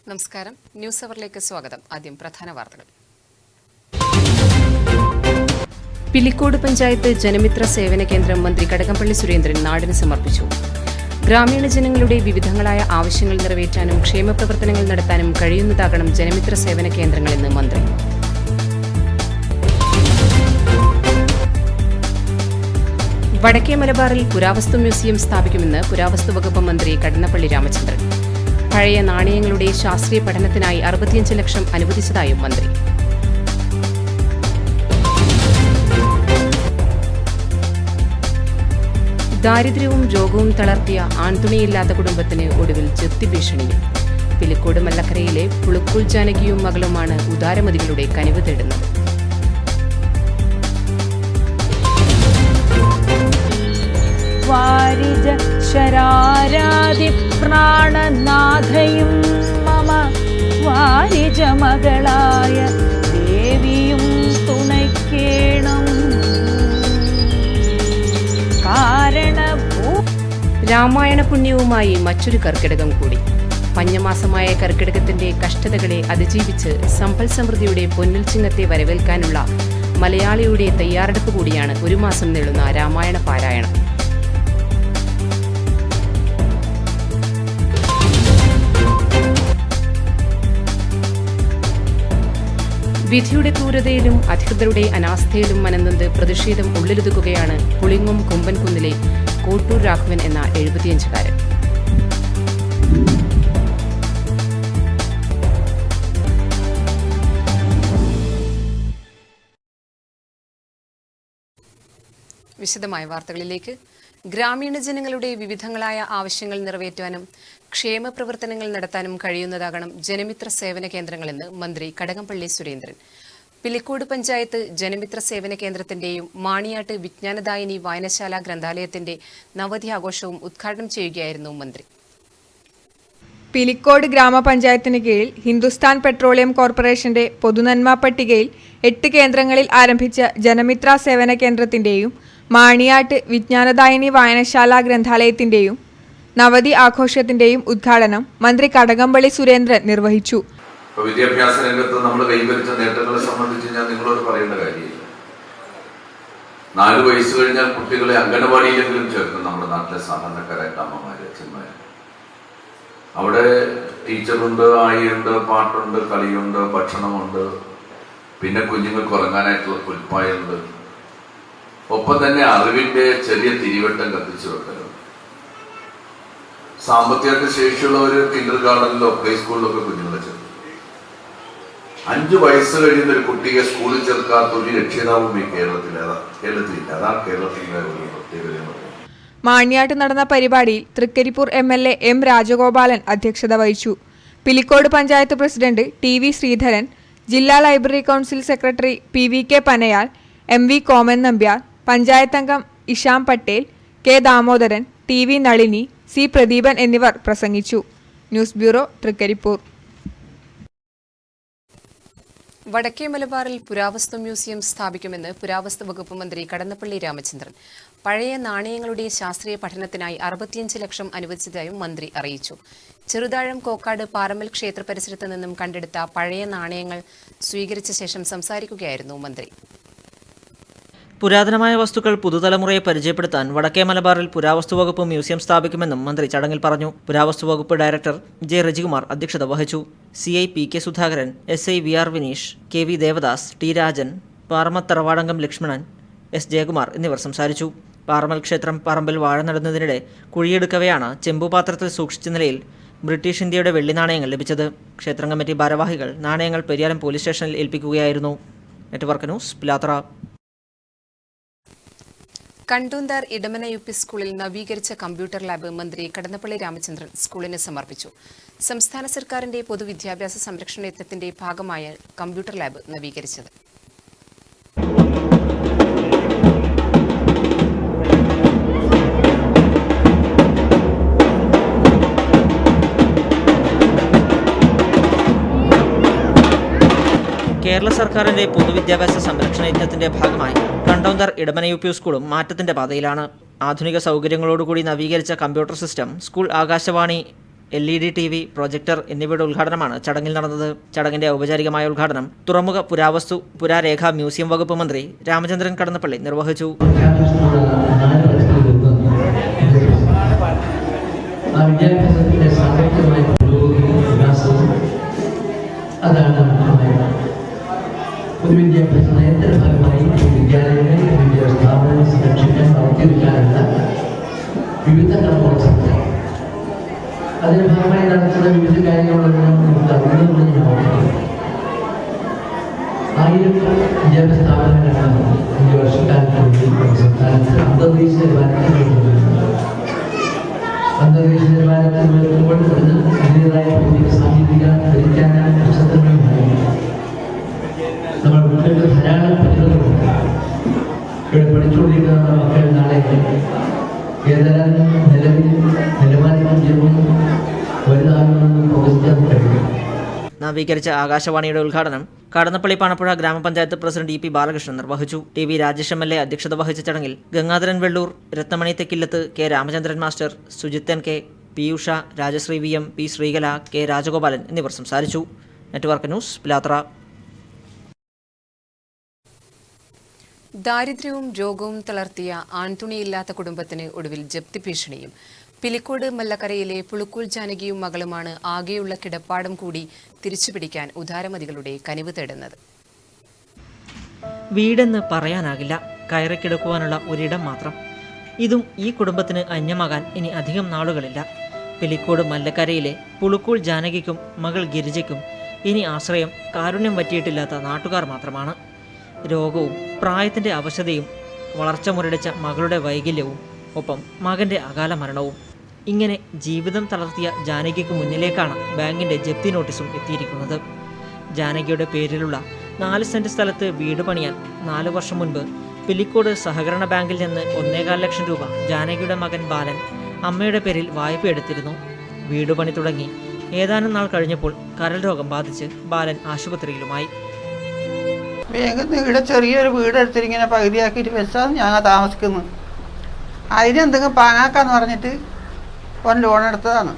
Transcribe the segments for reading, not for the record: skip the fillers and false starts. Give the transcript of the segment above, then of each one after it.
നമസ്കാരം. ന്യൂസ് അവറിലേക്ക് സ്വാഗതം. ആദ്യം പ്രധാന വാർത്തകൾ. പിലിക്കോട് പഞ്ചായത്ത് ജനമിത്ര സേവന കേന്ദ്രം മന്ത്രി കടകംപള്ളി സുരേന്ദ്രൻ നാടിന് സമർപ്പിച്ചു. ഗ്രാമീണ ജനങ്ങളുടെ വിവിധങ്ങളായ ആവശ്യങ്ങൾ നിറവേറ്റാനും ക്ഷേമപ്രവർത്തനങ്ങൾ നടത്താനും കഴിയുന്നതാകണം ജനമിത്ര സേവന കേന്ദ്രങ്ങളെന്ന് മന്ത്രി. വടക്കേ മലബാറിൽ പുരാവസ്തു മ്യൂസിയം സ്ഥാപിക്കുമെന്ന് പുരാവസ്തു വകുപ്പ് മന്ത്രി കടന്നപ്പള്ളി രാമചന്ദ്രൻ. പഴയ നാണയങ്ങളുടെ ശാസ്ത്രീയ പഠനത്തിനായി 65 ലക്ഷം അനുവദിച്ചതായും മന്ത്രി. ദാരിദ്ര്യവും രോഗവും തളർത്തിയ ആൺതുണിയില്ലാത്ത കുടുംബത്തിന് ഒടുവിൽ ജപ്തി ഭീഷണിയും. പിലിക്കോട് മല്ലക്കരയിലെ പുളുക്കുൽ ജാനകിയും മകളുമാണ് ഉദാരമതികളുടെ കനിവ് തേടുന്നത്. വാരിജ ശരാരാതി പ്രാണനാഥയും മമ വാരിജ മകളായ ദേവിയും തുണയ്ക്കേണം. രാമായണ പുണ്യവുമായി മറ്റൊരു കർക്കിടകം കൂടി. പഞ്ഞമാസമായ കർക്കിടകത്തിന്റെ കഷ്ടതകളെ അതിജീവിച്ച് സമ്പൽ സമൃദ്ധിയുടെ പൊന്നിൽ ചിങ്ങത്തെ വരവേൽക്കാനുള്ള മലയാളിയുടെ തയ്യാറെടുപ്പ് കൂടിയാണ് ഒരു മാസം നീളുന്ന രാമായണ പാരായണം. വിധിയുടെ ക്രൂരതയിലും അധികൃതരുടെ അനാസ്ഥയിലും മനംനൊന്ത് പ്രതിഷേധം ഉള്ളിലൊതുക്കുകയാണ് പുളിങ്ങും കൊമ്പൻകുന്നിലെ കോട്ടൂർ രാഘവൻ എന്ന 75-കാരൻ. വിശദമായ വാർത്തകളിലേക്ക്. ഗ്രാമീണ ജനങ്ങളുടെ വിവിധങ്ങളായ ആവശ്യങ്ങൾ നിറവേറ്റാനും ക്ഷേമപ്രവർത്തനങ്ങൾ നടത്താനും കഴിയുന്നതാകണം ജനമിത്ര സേവന കേന്ദ്രങ്ങളെന്ന് മന്ത്രി കടകംപള്ളി സുരേന്ദ്രൻ. പിലിക്കോട് പഞ്ചായത്ത് ജനമിത്ര സേവന കേന്ദ്രത്തിന്റെയും മാണിയാട്ട് വിജ്ഞാനദായിനി വായനശാല ഗ്രന്ഥാലയത്തിന്റെ നവതി ആഘോഷവും ഉദ്ഘാടനം ചെയ്യുകയായിരുന്നു മന്ത്രി. പിലിക്കോട് ഗ്രാമപഞ്ചായത്തിന് കീഴിൽ ഹിന്ദുസ്ഥാൻ പെട്രോളിയം കോർപ്പറേഷന്റെ പൊതുനന്മ പട്ടികയിൽ 8 കേന്ദ്രങ്ങളിൽ ആരംഭിച്ച ജനമിത്ര സേവന കേന്ദ്രത്തിന്റെയും മാണിയാട്ട് വിജ്ഞാനദായിനി വായനശാല ഗ്രന്ഥാലയത്തിന്റെയും നവതി ആഘോഷത്തിന്റെയും ഉദ്ഘാടനം മന്ത്രി കടകംപള്ളി സുരേന്ദ്രൻ നിർവഹിച്ചു. വിദ്യാഭ്യാസ രംഗത്ത് നമ്മൾ കൈവരിച്ച നേട്ടങ്ങളെ സംബന്ധിച്ച് ഞാൻ നിങ്ങളോട് പറയേണ്ട കാര്യമില്ല. 4 വയസ്സ് കഴിഞ്ഞാൽ കുട്ടികളെ അംഗനവാടിയിലെങ്കിലും ചേർക്കും നമ്മുടെ നാട്ടിലെ സാധാരണക്കാരായിട്ട് അമ്മമാര്, അച്ഛന്മാര്. അവിടെ ടീച്ചറുണ്ട്, ആയിയുണ്ട്, പാട്ടുണ്ട്, കളിയുണ്ട്, ഭക്ഷണമുണ്ട്, പിന്നെ കുഞ്ഞുങ്ങൾക്ക് ഉറങ്ങാനായിട്ടുള്ള പുൽപ്പായുണ്ട്. ഒപ്പം തന്നെ അറിവിന്റെ ചെറിയ തിരിവട്ടം കത്തിച്ചു വെക്കലുണ്ട്. സാമ്പത്തികമായിട്ട് ശേഷിയുള്ളവർ കിൻഡർ ഗാർഡനിലോ പ്ലേ സ്കൂളിലൊക്കെ കുഞ്ഞുങ്ങളെ ചേർക്കും. 5 വയസ്സ് കഴിയുന്ന ഒരു കുട്ടിയെ സ്കൂളിൽ ചേർക്കാത്ത ഒരു രക്ഷിതാവും ഈ കേരളത്തിലില്ല. അതാണ് കേരളത്തിലെ ഒരു പ്രത്യേകത. മാണിയാട്ട് നടന്ന പരിപാടിയിൽ തൃക്കരിപ്പൂർ MLA M രാജഗോപാലൻ അധ്യക്ഷത വഹിച്ചു. പിലിക്കോട് പഞ്ചായത്ത് പ്രസിഡന്റ് TV ശ്രീധരൻ, ജില്ലാ library council secretary PVK Panayal, MV Koman Nambiar, panchayat അംഗം Isham Patel, K Damodaran, TV Nalini, C Pradeepan എന്നിവർ പ്രസംഗിച്ചു. News bureau, Trikaripur. വടക്കേ മലബാറിൽ പുരാവസ്തു മ്യൂസിയം സ്ഥാപിക്കുമെന്ന് പുരാവസ്തു വകുപ്പ് മന്ത്രി കടന്നപ്പള്ളി രാമചന്ദ്രൻ. പഴയ നാണയങ്ങളുടെ ശാസ്ത്രീയ പഠനത്തിനായി 65 ലക്ഷം അനുവദിച്ചതായും മന്ത്രി അറിയിച്ചു. ചെറുതാഴം കോക്കാട് പാറമ്മൽ ക്ഷേത്ര പരിസരത്ത് നിന്നും കണ്ടെടുത്ത പഴയ നാണയങ്ങൾ സ്വീകരിച്ച ശേഷം സംസാരിക്കുകയായിരുന്നു മന്ത്രി. പുരാതനമായ വസ്തുക്കൾ പുതുതലമുറയെ പരിചയപ്പെടുത്താൻ വടക്കേ മലബാറിൽ പുരാവസ്തു വകുപ്പ് മ്യൂസിയം സ്ഥാപിക്കുമെന്നും മന്ത്രി ചടങ്ങിൽ പറഞ്ഞു. പുരാവസ്തു വകുപ്പ് ഡയറക്ടർ J രജികുമാർ അധ്യക്ഷത വഹിച്ചു. CI PK Sudhakaran, SI VR Vineesh, KV Devdas, T Rajan, പാറമത്തറവാടങ്കം Lakshmanan, S Jayakumar എന്നിവർ സംസാരിച്ചു. പാറമൽ ക്ഷേത്രം പറമ്പിൽ വാഴ നടുന്നതിനിടെ കുഴിയെടുക്കവെയാണ് ചെമ്പുപാത്രത്തിൽ സൂക്ഷിച്ച നിലയിൽ ബ്രിട്ടീഷ് ഇന്ത്യയുടെ വെള്ളി നാണയങ്ങൾ ലഭിച്ചത്. ക്ഷേത്രം കമ്മിറ്റി ഭാരവാഹികൾ നാണയങ്ങൾ പെരിയാരം പോലീസ് സ്റ്റേഷനിൽ ഏൽപ്പിക്കുകയായിരുന്നു. Network news, Pilathara. Kandunthar Edamana UP സ്കൂളിൽ നവീകരിച്ച കമ്പ്യൂട്ടർ ലാബ് മന്ത്രി കടന്നപ്പള്ളി രാമചന്ദ്രൻ സ്കൂളിന് സമർപ്പിച്ചു. സംസ്ഥാന സർക്കാരിന്റെ പൊതുവിദ്യാഭ്യാസ സംരക്ഷണ യജ്ഞത്തിന്റെ ഭാഗമായ കമ്പ്യൂട്ടർ ലാബ് നവീകരിച്ചത്. കേരള സർക്കാരിന്റെ പൊതുവിദ്യാഭ്യാസ സംരക്ഷണ യജ്ഞത്തിന്റെ ഭാഗമായി കണ്ടോന്തർ ഇടമന UP സ്കൂളും മാറ്റത്തിന്റെ പാതയിലാണ്. ആധുനിക സൗകര്യങ്ങളോടുകൂടി നവീകരിച്ച computer system school Akashvani LED TV, projector എന്നിവയുടെ ഉദ്ഘാടനമാണ് ചടങ്ങിൽ നടന്നത്. ചടങ്ങിന്റെ ഔപചാരികമായ ഉദ്ഘാടനം തുറമുഖ പുരാവസ്തു പുരാരേഖ മ്യൂസിയം വകുപ്പ് മന്ത്രി രാമചന്ദ്രൻ കടന്നപ്പള്ളി നിർവഹിച്ചു. പൊതുവിദ്യാഭ്യാസ നയത്തിന്റെ ഭാഗമായി വിദ്യാലയങ്ങളിൽ സ്ഥാപനങ്ങൾ സംരക്ഷിക്കാൻ പ്രവർത്തിക്കാനുള്ള വിവിധ കർമ്മങ്ങൾ സംഘടിപ്പിക്കും. അതിന്റെ ഭാഗമായി നടത്തുന്ന വിവിധ കാര്യങ്ങളൊന്നും നമുക്ക് അറിയുന്നതുകൊണ്ട് ഞാൻ ഓർക്കുന്നു. 1000 വിദ്യാഭ്യാസ സ്ഥാപനങ്ങളാണ് 5 വർഷക്കാലത്ത് സംസ്ഥാനത്ത് അന്തർദേശീയ നിലവാരത്തിൽ ഉയർത്തുമ്പോൾ അതിൻ്റെതായ ഭൗതിക സാങ്കേതിക പരിജ്ഞാന നക്ഷത്രങ്ങളുമായി നമ്മൾ കുട്ടികൾക്ക് ധാരാളം പദ്ധതികളുണ്ട്. ഇവിടെ പഠിച്ചുകൊണ്ടിരിക്കുന്ന മക്കൾ നാളെ ഏതെല്ലാം നിലവാരത്തിൽ വലുതാകുമെന്ന് പ്രവചിക്കാൻ കഴിയും. നവീകരിച്ച ആകാശവാണിയുടെ ഉദ്ഘാടനം കടന്നപ്പള്ളി പാണപ്പുഴ ഗ്രാമപഞ്ചായത്ത് പ്രസിഡന്റ് EP ബാലകൃഷ്ണൻ നിർവഹിച്ചു. TV രാജേഷ് MLA അധ്യക്ഷത വഹിച്ച ചടങ്ങിൽ Gangadharan Vellur, Rathnamani Thekkillath, K Ramachandran master, Sujithan K, P Usha, Rajasree VM, P Sreekala, K Rajagopalan എന്നിവർ സംസാരിച്ചു. Network news, Pilathara. ദാരിദ്ര്യവും രോഗവും തളർത്തിയ ആൺതുണിയില്ലാത്ത കുടുംബത്തിന് ഒടുവിൽ ജപ്തി ഭീഷണിയും. പിലിക്കോട് മല്ലക്കരയിലെ പുളുക്കൂൽ ജാനകിയും മകളുമാണ് ആകെയുള്ള കിടപ്പാടം കൂടി തിരിച്ചുപിടിക്കാൻ ഉദാരമതികളുടെ കനിവ് തേടുന്നത്. വീടെന്ന് പറയാനാകില്ല, കയറിക്കിടക്കുവാനുള്ള ഒരിടം മാത്രം. ഇതും ഈ കുടുംബത്തിന് അന്യമാകാൻ ഇനി അധികം നാളുകളില്ല. പിലിക്കോട് മല്ലക്കരയിലെ പുളുക്കൂൽ ജാനകിക്കും മകൾ ഗിരിജയ്ക്കും ഇനി ആശ്രയം കാരുണ്യം പറ്റിയിട്ടില്ലാത്ത നാട്ടുകാർ മാത്രമാണ്. രോഗവും പ്രായത്തിൻ്റെ അവശതയും വളർച്ച മുരടിച്ച മകളുടെ വൈകല്യവും ഒപ്പം മകൻ്റെ അകാല മരണവും ഇങ്ങനെ ജീവിതം തളർത്തിയ ജാനകിക്ക് മുന്നിലേക്കാണ് ബാങ്കിൻ്റെ ജപ്തി നോട്ടീസും എത്തിയിരിക്കുന്നത്. ജാനകിയുടെ പേരിലുള്ള 4 സെന്റ് സ്ഥലത്ത് വീട് പണിയാൻ 4 വർഷം മുൻപ് പിലിക്കോട് സഹകരണ ബാങ്കിൽ നിന്ന് 1.25 ലക്ഷം രൂപ ജാനകിയുടെ മകൻ ബാലൻ അമ്മയുടെ പേരിൽ വായ്പ എടുത്തിരുന്നു. വീട് പണി തുടങ്ങി ഏതാനും നാൾ കഴിഞ്ഞപ്പോൾ കരൾ രോഗം ബാധിച്ച് ബാലൻ ആശുപത്രിയിലുമായി. വേഗം ഇവിടെ ചെറിയൊരു വീട് എടുത്തിരിങ്ങനെ പകുതിയാക്കിയിട്ട് വെച്ചാൽ ഞങ്ങൾ താമസിക്കുന്നത്. അതിനെന്തെങ്കിലും പാങ്ങാക്കാന്ന് പറഞ്ഞിട്ട് ഓൻ ലോൺ എടുത്തതാണ്.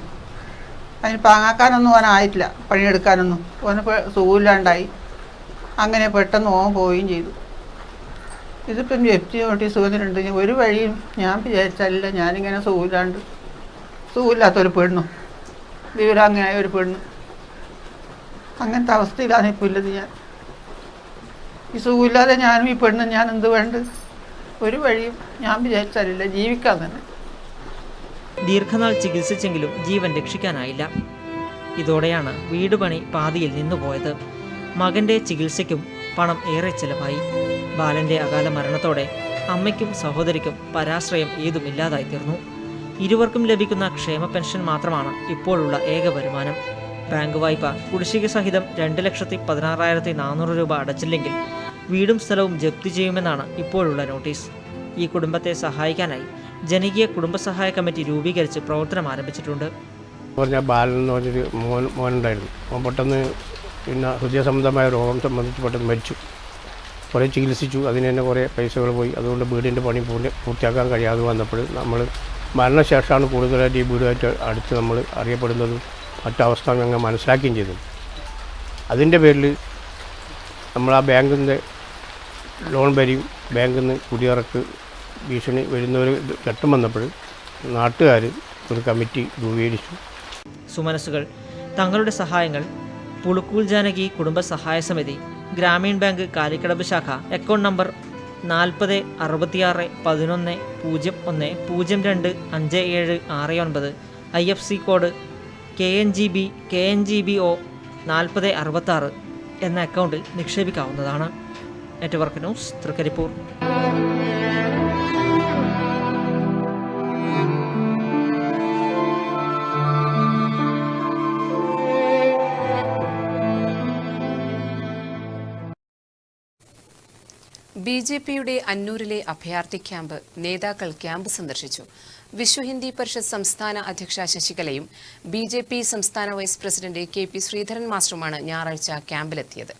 അതിന് പാങ്ങാക്കാനൊന്നും ഓനായിട്ടില്ല, പണിയെടുക്കാനൊന്നും. ഓന് സുഖമില്ലാണ്ടായി. അങ്ങനെ പെട്ടെന്ന് ഓൻ പോവുകയും ചെയ്തു. ഇതിപ്പം ജപ്തി നോട്ടീസ് വന്നിട്ടുണ്ട്. ഒരു വഴിയും ഞാൻ വിചാരിച്ചല്ല. ഞാനിങ്ങനെ സുഖമില്ലാത്തൊരു പെണ്ണു, വിവരാങ്ങനായ ഒരു പെണ്ണു. അങ്ങനത്തെ അവസ്ഥയിലാണ് ഇപ്പോൾ ഇല്ലത്. ഞാൻ ഈ സുഖമില്ലാതെ ഞാനും ഈ പെണ്ണും ഞാൻ എന്ത് വേണ്ട? ഒരു വഴിയും ഞാൻ വിചാരിച്ചാലില്ല, ജീവിക്കാൻ തന്നെ. ദീർഘനാൾ ചികിത്സിച്ചെങ്കിലും ജീവൻ രക്ഷിക്കാനായില്ല. ഇതോടെയാണ് വീട് പണി പാതിയിൽ നിന്നുപോയത്. മകന്റെ ചികിത്സയ്ക്കും പണം ഏറെ ചെലവായി. ബാലന്റെ അകാല മരണത്തോടെ അമ്മയ്ക്കും സഹോദരിക്കും പരാശ്രയം ഏതുമില്ലാതായി തീർന്നു. ഇരുവർക്കും ലഭിക്കുന്ന ക്ഷേമ പെൻഷൻ മാത്രമാണ് ഇപ്പോഴുള്ള ഏക വരുമാനം. ബാങ്ക് വായ്പ കുടിശ്ശിക സഹിതം 2,16,400 രൂപ അടച്ചില്ലെങ്കിൽ വീടും സ്ഥലവും ജപ്തി ചെയ്യുമെന്നാണ് ഇപ്പോഴുള്ള നോട്ടീസ്. ഈ കുടുംബത്തെ സഹായിക്കാനായി ജനകീയ കുടുംബസഹായ കമ്മിറ്റി രൂപീകരിച്ച് പ്രവർത്തനം ആരംഭിച്ചിട്ടുണ്ട്. പറഞ്ഞാൽ ബാലൻ എന്ന് പറഞ്ഞൊരു മോനുണ്ടായിരുന്നു. അവൻ പെട്ടെന്ന് പിന്നെ ഹൃദയ സംബന്ധമായ രോഗം സംബന്ധിച്ച് പെട്ടെന്ന് മരിച്ചു. കുറേ ചികിത്സിച്ചു, അതിന് തന്നെ കുറേ പൈസകൾ പോയി. അതുകൊണ്ട് വീടിൻ്റെ പണി പൂർത്തിയാക്കാൻ കഴിയാതെ വന്നപ്പോൾ നമ്മൾ മരണശേഷമാണ് കൂടുതലായിട്ട് ഈ വീടുമായിട്ട് അടുത്ത് നമ്മൾ അറിയപ്പെടുന്നതും മറ്റവസ്ഥ ഞങ്ങൾ മനസ്സിലാക്കുകയും ചെയ്തു. അതിൻ്റെ പേരിൽ നമ്മൾ ആ ബാങ്കിൽ നിന്ന് ലോൺ വരിയും ബാങ്കിൽ നിന്ന് കുടിയിറക്ക് ഭീഷണി വരുന്നവർ ഘട്ടം വന്നപ്പോൾ നാട്ടുകാർ ഒരു കമ്മിറ്റി രൂപീകരിച്ചു. സുമനസ്സുകൾ തങ്ങളുടെ സഹായങ്ങൾ പുളുക്കൂൽ ജാനകി കുടുംബ സഹായ സമിതി, ഗ്രാമീൺ ബാങ്ക് കാലിക്കടവ് ശാഖ, account number 40661101025769, IFSC code KNGBO 4066 എന്ന അക്കൗണ്ടിൽ നിക്ഷേപിക്കാവുന്നതാണ്. Network news, Trikaripur. BJPയുടെ അന്നൂരിലെ അഭയാർത്ഥി ക്യാമ്പ് നേതാക്കൾ ക്യാമ്പ് സന്ദർശിച്ചു. വിശ്വ ഹിന്ദി പരിഷത്ത് സംസ്ഥാന അധ്യക്ഷ ശശികലയും BJP സംസ്ഥാന വൈസ് പ്രസിഡന്റ് KP ശ്രീധരൻ മാസ്റ്ററുമാണ് ഞായറാഴ്ച ക്യാമ്പിലെത്തിയത്.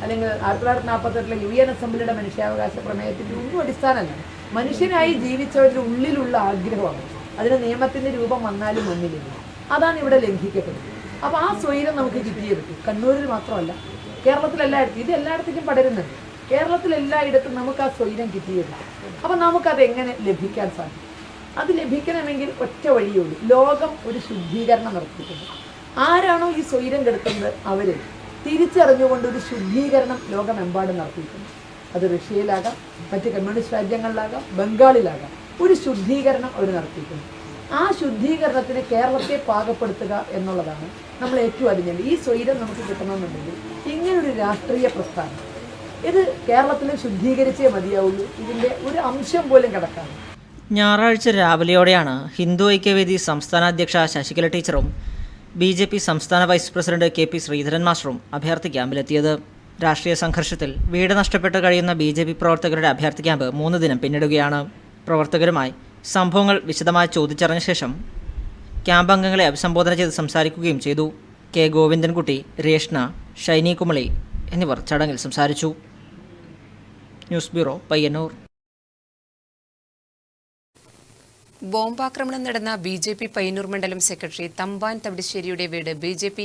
അല്ലെങ്കിൽ 1948 UN അസംബ്ലിയുടെ മനുഷ്യാവകാശ പ്രമേയത്തിന്റെ ഒന്നും അടിസ്ഥാനമല്ല. മനുഷ്യനായി ജീവിച്ചവരുടെ ഉള്ളിലുള്ള ആഗ്രഹമാണ്. അതിന് നിയമത്തിന്റെ രൂപം വന്നാലും വന്നില്ല. അതാണ് ഇവിടെ ലംഘിക്കപ്പെടുന്നത്. അപ്പോൾ ആ സ്വൈരം നമുക്ക് കിട്ടിയെടുക്കും. കണ്ണൂരിൽ മാത്രമല്ല, കേരളത്തിലെല്ലായിടത്തും, ഇത് എല്ലായിടത്തേക്കും പടരുന്നുണ്ട്. കേരളത്തിലെല്ലായിടത്തും നമുക്ക് ആ സ്വൈരം കിട്ടിയെടുക്കും. അപ്പോൾ നമുക്കത് എങ്ങനെ ലഭിക്കാൻ സാധിക്കും? അത് ലഭിക്കണമെങ്കിൽ ഒറ്റ വഴിയുള്ളൂ. ലോകം ഒരു ശുദ്ധീകരണം നടത്തിയിട്ടുണ്ട്. ആരാണോ ഈ സ്വൈരം കെടുക്കുന്നത് അവർ തിരിച്ചറിഞ്ഞുകൊണ്ട് ഒരു ശുദ്ധീകരണം ലോകമെമ്പാടും നടത്തിയിട്ടുണ്ട്. അത് റഷ്യയിലാകാം, മറ്റ് കമ്മ്യൂണിസ്റ്റ് രാജ്യങ്ങളിലാകാം, ബംഗാളിലാകാം. ഒരു ശുദ്ധീകരണം അവർ നടത്തിയിട്ടുണ്ട്. ആ ശുദ്ധീകരണത്തിന് കേരളത്തെ പാകപ്പെടുത്തുക എന്നുള്ളതാണ് നമ്മൾ ഏറ്റവും അറിഞ്ഞത്. ഈ സ്വൈരം നമുക്ക് കിട്ടണമെന്നുണ്ടെങ്കിൽ ഇങ്ങനൊരു രാഷ്ട്രീയ പ്രസ്ഥാനം ഇത് കേരളത്തിൽ ശുദ്ധീകരിച്ചേ മതിയാവുള്ളൂ. ഇതിൻ്റെ ഒരു അംശം പോലും കിടക്കാൻ. ഞായറാഴ്ച രാവിലെയോടെയാണ് ഹിന്ദു ഐക്യവേദി സംസ്ഥാന അധ്യക്ഷ ശശികല ടീച്ചറും BJP സംസ്ഥാന വൈസ് പ്രസിഡന്റ് KP ശ്രീധരൻ മാസ്റ്ററും അഭയാർത്ഥി ക്യാമ്പിലെത്തിയത്. രാഷ്ട്രീയ സംഘർഷത്തിൽ വീട് നഷ്ടപ്പെട്ട് കഴിയുന്ന BJP പ്രവർത്തകരുടെ അഭയാർത്ഥി ക്യാമ്പ് 3 ദിനം പിന്നിടുകയാണ്. പ്രവർത്തകരുമായി സംഭവങ്ങൾ വിശദമായി ചോദിച്ചറിഞ്ഞ ശേഷം ക്യാമ്പ് അംഗങ്ങളെ അഭിസംബോധന ചെയ്ത് സംസാരിക്കുകയും ചെയ്തു. K ഗോവിന്ദൻകുട്ടി, രേഷ്ണ, ഷൈനി കുമളി എന്നിവർ ചടങ്ങിൽ സംസാരിച്ചു. News bureau, Payyanur. ബോംബാക്രമണം നടന്ന BJP പയ്യന്നൂർ മണ്ഡലം സെക്രട്ടറി തമ്പാൻ തവിശ്ശേരിയുടെ വീട് BJP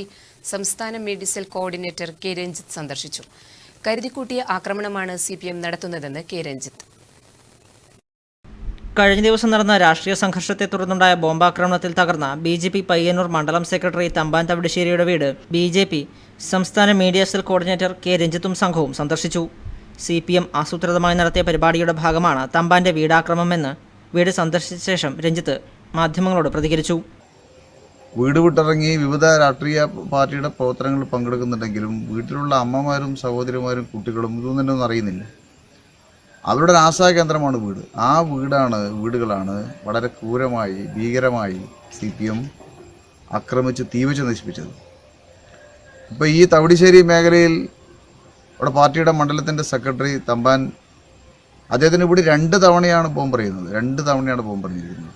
സംസ്ഥാന media cell coordinator K Ranjith സന്ദർശിച്ചു. കരുതിക്കൂട്ടിയ ആക്രമണമാണ് CPM നടത്തുന്നതെന്ന് K രഞ്ജിത്ത്. കഴിഞ്ഞ ദിവസം നടന്ന രാഷ്ട്രീയ സംഘർഷത്തെ തുടർന്നുണ്ടായ ബോംബാക്രമണത്തിൽ തകർന്ന BJP പയ്യന്നൂർ മണ്ഡലം സെക്രട്ടറി തമ്പാൻ തവിശ്ശേരിയുടെ വീട് BJP സംസ്ഥാന മീഡിയ സെൽ കോർഡിനേറ്റർ K രഞ്ജിത്തും സംഘവും സന്ദർശിച്ചു. CPM ആസൂത്രിതമായി നടത്തിയ പരിപാടിയുടെ ഭാഗമാണ് തമ്പാന്റെ വീടാക്രമണമെന്ന് വീട് സന്ദർശിച്ച ശേഷം രഞ്ജിത്ത് മാധ്യമങ്ങളോട് പ്രതികരിച്ചു. വീട് വിട്ടിറങ്ങി വിവിധ രാഷ്ട്രീയ പാർട്ടിയുടെ പ്രവർത്തനങ്ങളിൽ പങ്കെടുക്കുന്നുണ്ടെങ്കിലും വീട്ടിലുള്ള അമ്മമാരും സഹോദരിമാരും കുട്ടികളും ഇതൊന്നും തന്നെ ഒന്നും അറിയുന്നില്ല. അവരുടെ ഒരു ആശാ കേന്ദ്രമാണ് വീട്. ആ വീടുകളാണ് വളരെ ക്രൂരമായി ഭീകരമായി CPM ആക്രമിച്ച് തീവച്ച് നശിപ്പിച്ചത്. ഇപ്പോൾ ഈ തവിശ്ശേരി മേഖലയിൽ അവിടെ പാർട്ടിയുടെ മണ്ഡലത്തിൻ്റെ സെക്രട്ടറി തമ്പാൻ, അദ്ദേഹത്തിന് ഇവിടെ 2 തവണയാണ് ബോംബ് എറിയുന്നത്. 2 തവണയാണ് ബോംബ് എറിഞ്ഞിരിക്കുന്നത്.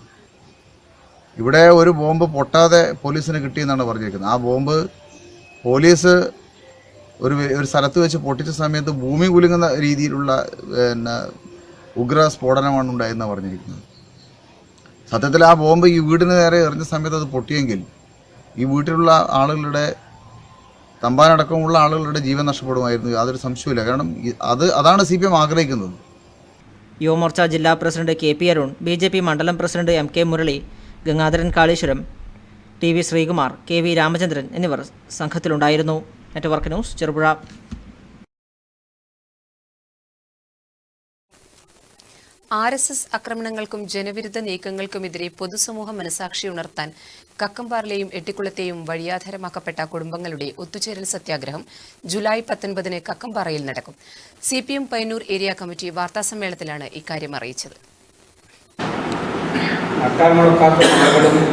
ഇവിടെ ഒരു ബോംബ് പൊട്ടാതെ പോലീസിന് കിട്ടിയെന്നാണ് പറഞ്ഞിരിക്കുന്നത്. ആ ബോംബ് പോലീസ് ഒരു സ്ഥലത്ത് വെച്ച് പൊട്ടിച്ച സമയത്ത് ഭൂമി കുലുങ്ങുന്ന രീതിയിലുള്ള ഉഗ്ര സ്ഫോടനമാണ് ഉണ്ടായെന്നാണ് പറഞ്ഞിരിക്കുന്നത്. സത്യത്തിൽ ആ ബോംബ് ഈ വീടിന് നേരെ എറിഞ്ഞ സമയത്ത് അത് പൊട്ടിയെങ്കിൽ ഈ വീട്ടിലുള്ള ആളുകളുടെ, തമ്പാനടക്കമുള്ള ആളുകളുടെ ജീവൻ നഷ്ടപ്പെടുമായിരുന്നു. യാതൊരു സംശയമില്ല. കാരണം അതാണ് CPM ആഗ്രഹിക്കുന്നത്. യുവമോർച്ച ജില്ലാ പ്രസിഡന്റ് KP അരുൺ, BJP മണ്ഡലം president MK Murali, Gangadharan Kaleeswaram, TV Sreekumar, KV Ramachandran എന്നിവർ സംഘത്തിലുണ്ടായിരുന്നു. Network news, Cherupuzha. RSS ആക്രമണങ്ങൾക്കും ജനവിരുദ്ധ നീക്കങ്ങൾക്കുമെതിരെ പൊതുസമൂഹ മനസാക്ഷി ഉണർത്താൻ കക്കമ്പാറിലെയും എട്ടിക്കുളത്തെയും വഴിയാധാരമാക്കപ്പെട്ട കുടുംബങ്ങളുടെ ഒത്തുചേരൽ സത്യാഗ്രഹം ജൂലൈ 19 കക്കമ്പാറയിൽ നടക്കും. CPM പയ്യന്നൂർ ഏരിയ കമ്മിറ്റി വാർത്താസമ്മേളനത്തിലാണ് ഇക്കാര്യം അറിയിച്ചത്.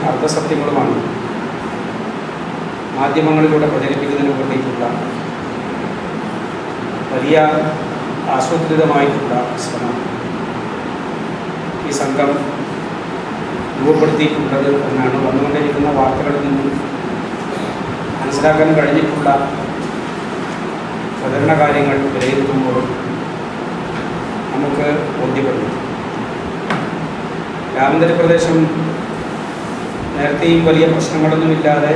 അർദ്ധസത്യങ്ങളുമാണ് മാധ്യമങ്ങളിലൂടെ പ്രചരിപ്പിക്കുന്നതിന് വേണ്ടിയിട്ടുള്ള വലിയ ആസൂത്രിതമായിട്ടുള്ള ശ്രമം ഈ സംഘം രൂപപ്പെടുത്തിയിട്ടുള്ളത് എന്നാണ് വന്നുകൊണ്ടിരിക്കുന്ന വാർത്തകളിൽ നിന്നും മനസ്സിലാക്കാൻ കഴിഞ്ഞിട്ടുള്ള പ്രചരണ കാര്യങ്ങൾ വിലയിരുത്തുമ്പോൾ നമുക്ക് ബോധ്യപ്പെടുന്നു. രാമന്തരി പ്രദേശം നേരത്തെയും വലിയ പ്രശ്നങ്ങളൊന്നുമില്ലാതെ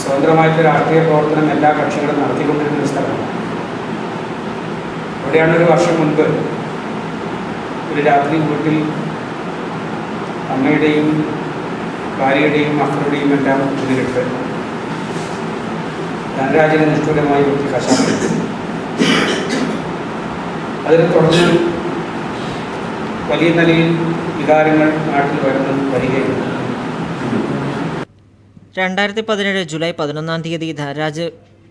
സ്വതന്ത്രമായിട്ടുള്ള രാഷ്ട്രീയ പ്രവർത്തനം എല്ലാ കക്ഷികളും നടത്തിക്കൊണ്ടിരുന്ന ഒരു സ്ഥലമാണ്. അവിടെയാണ് ഒരു വർഷം മുൻപ് ഒരു രാത്രി വീട്ടിൽ അമ്മയുടെയും ഭാര്യയുടെയും മക്കളുടെയും എല്ലാം മുന്നിലിട്ട് ധനരാജനെ നിഷ്ഠൂരമായി വ്യക്തി കശാപ്പെടുത്തി. അതിനെ തുടർന്ന് വലിയ നിലയിൽ വികാരങ്ങൾ നാട്ടിൽ വരികയുണ്ട്. 2017 ജൂലൈ 11 ധനരാജ്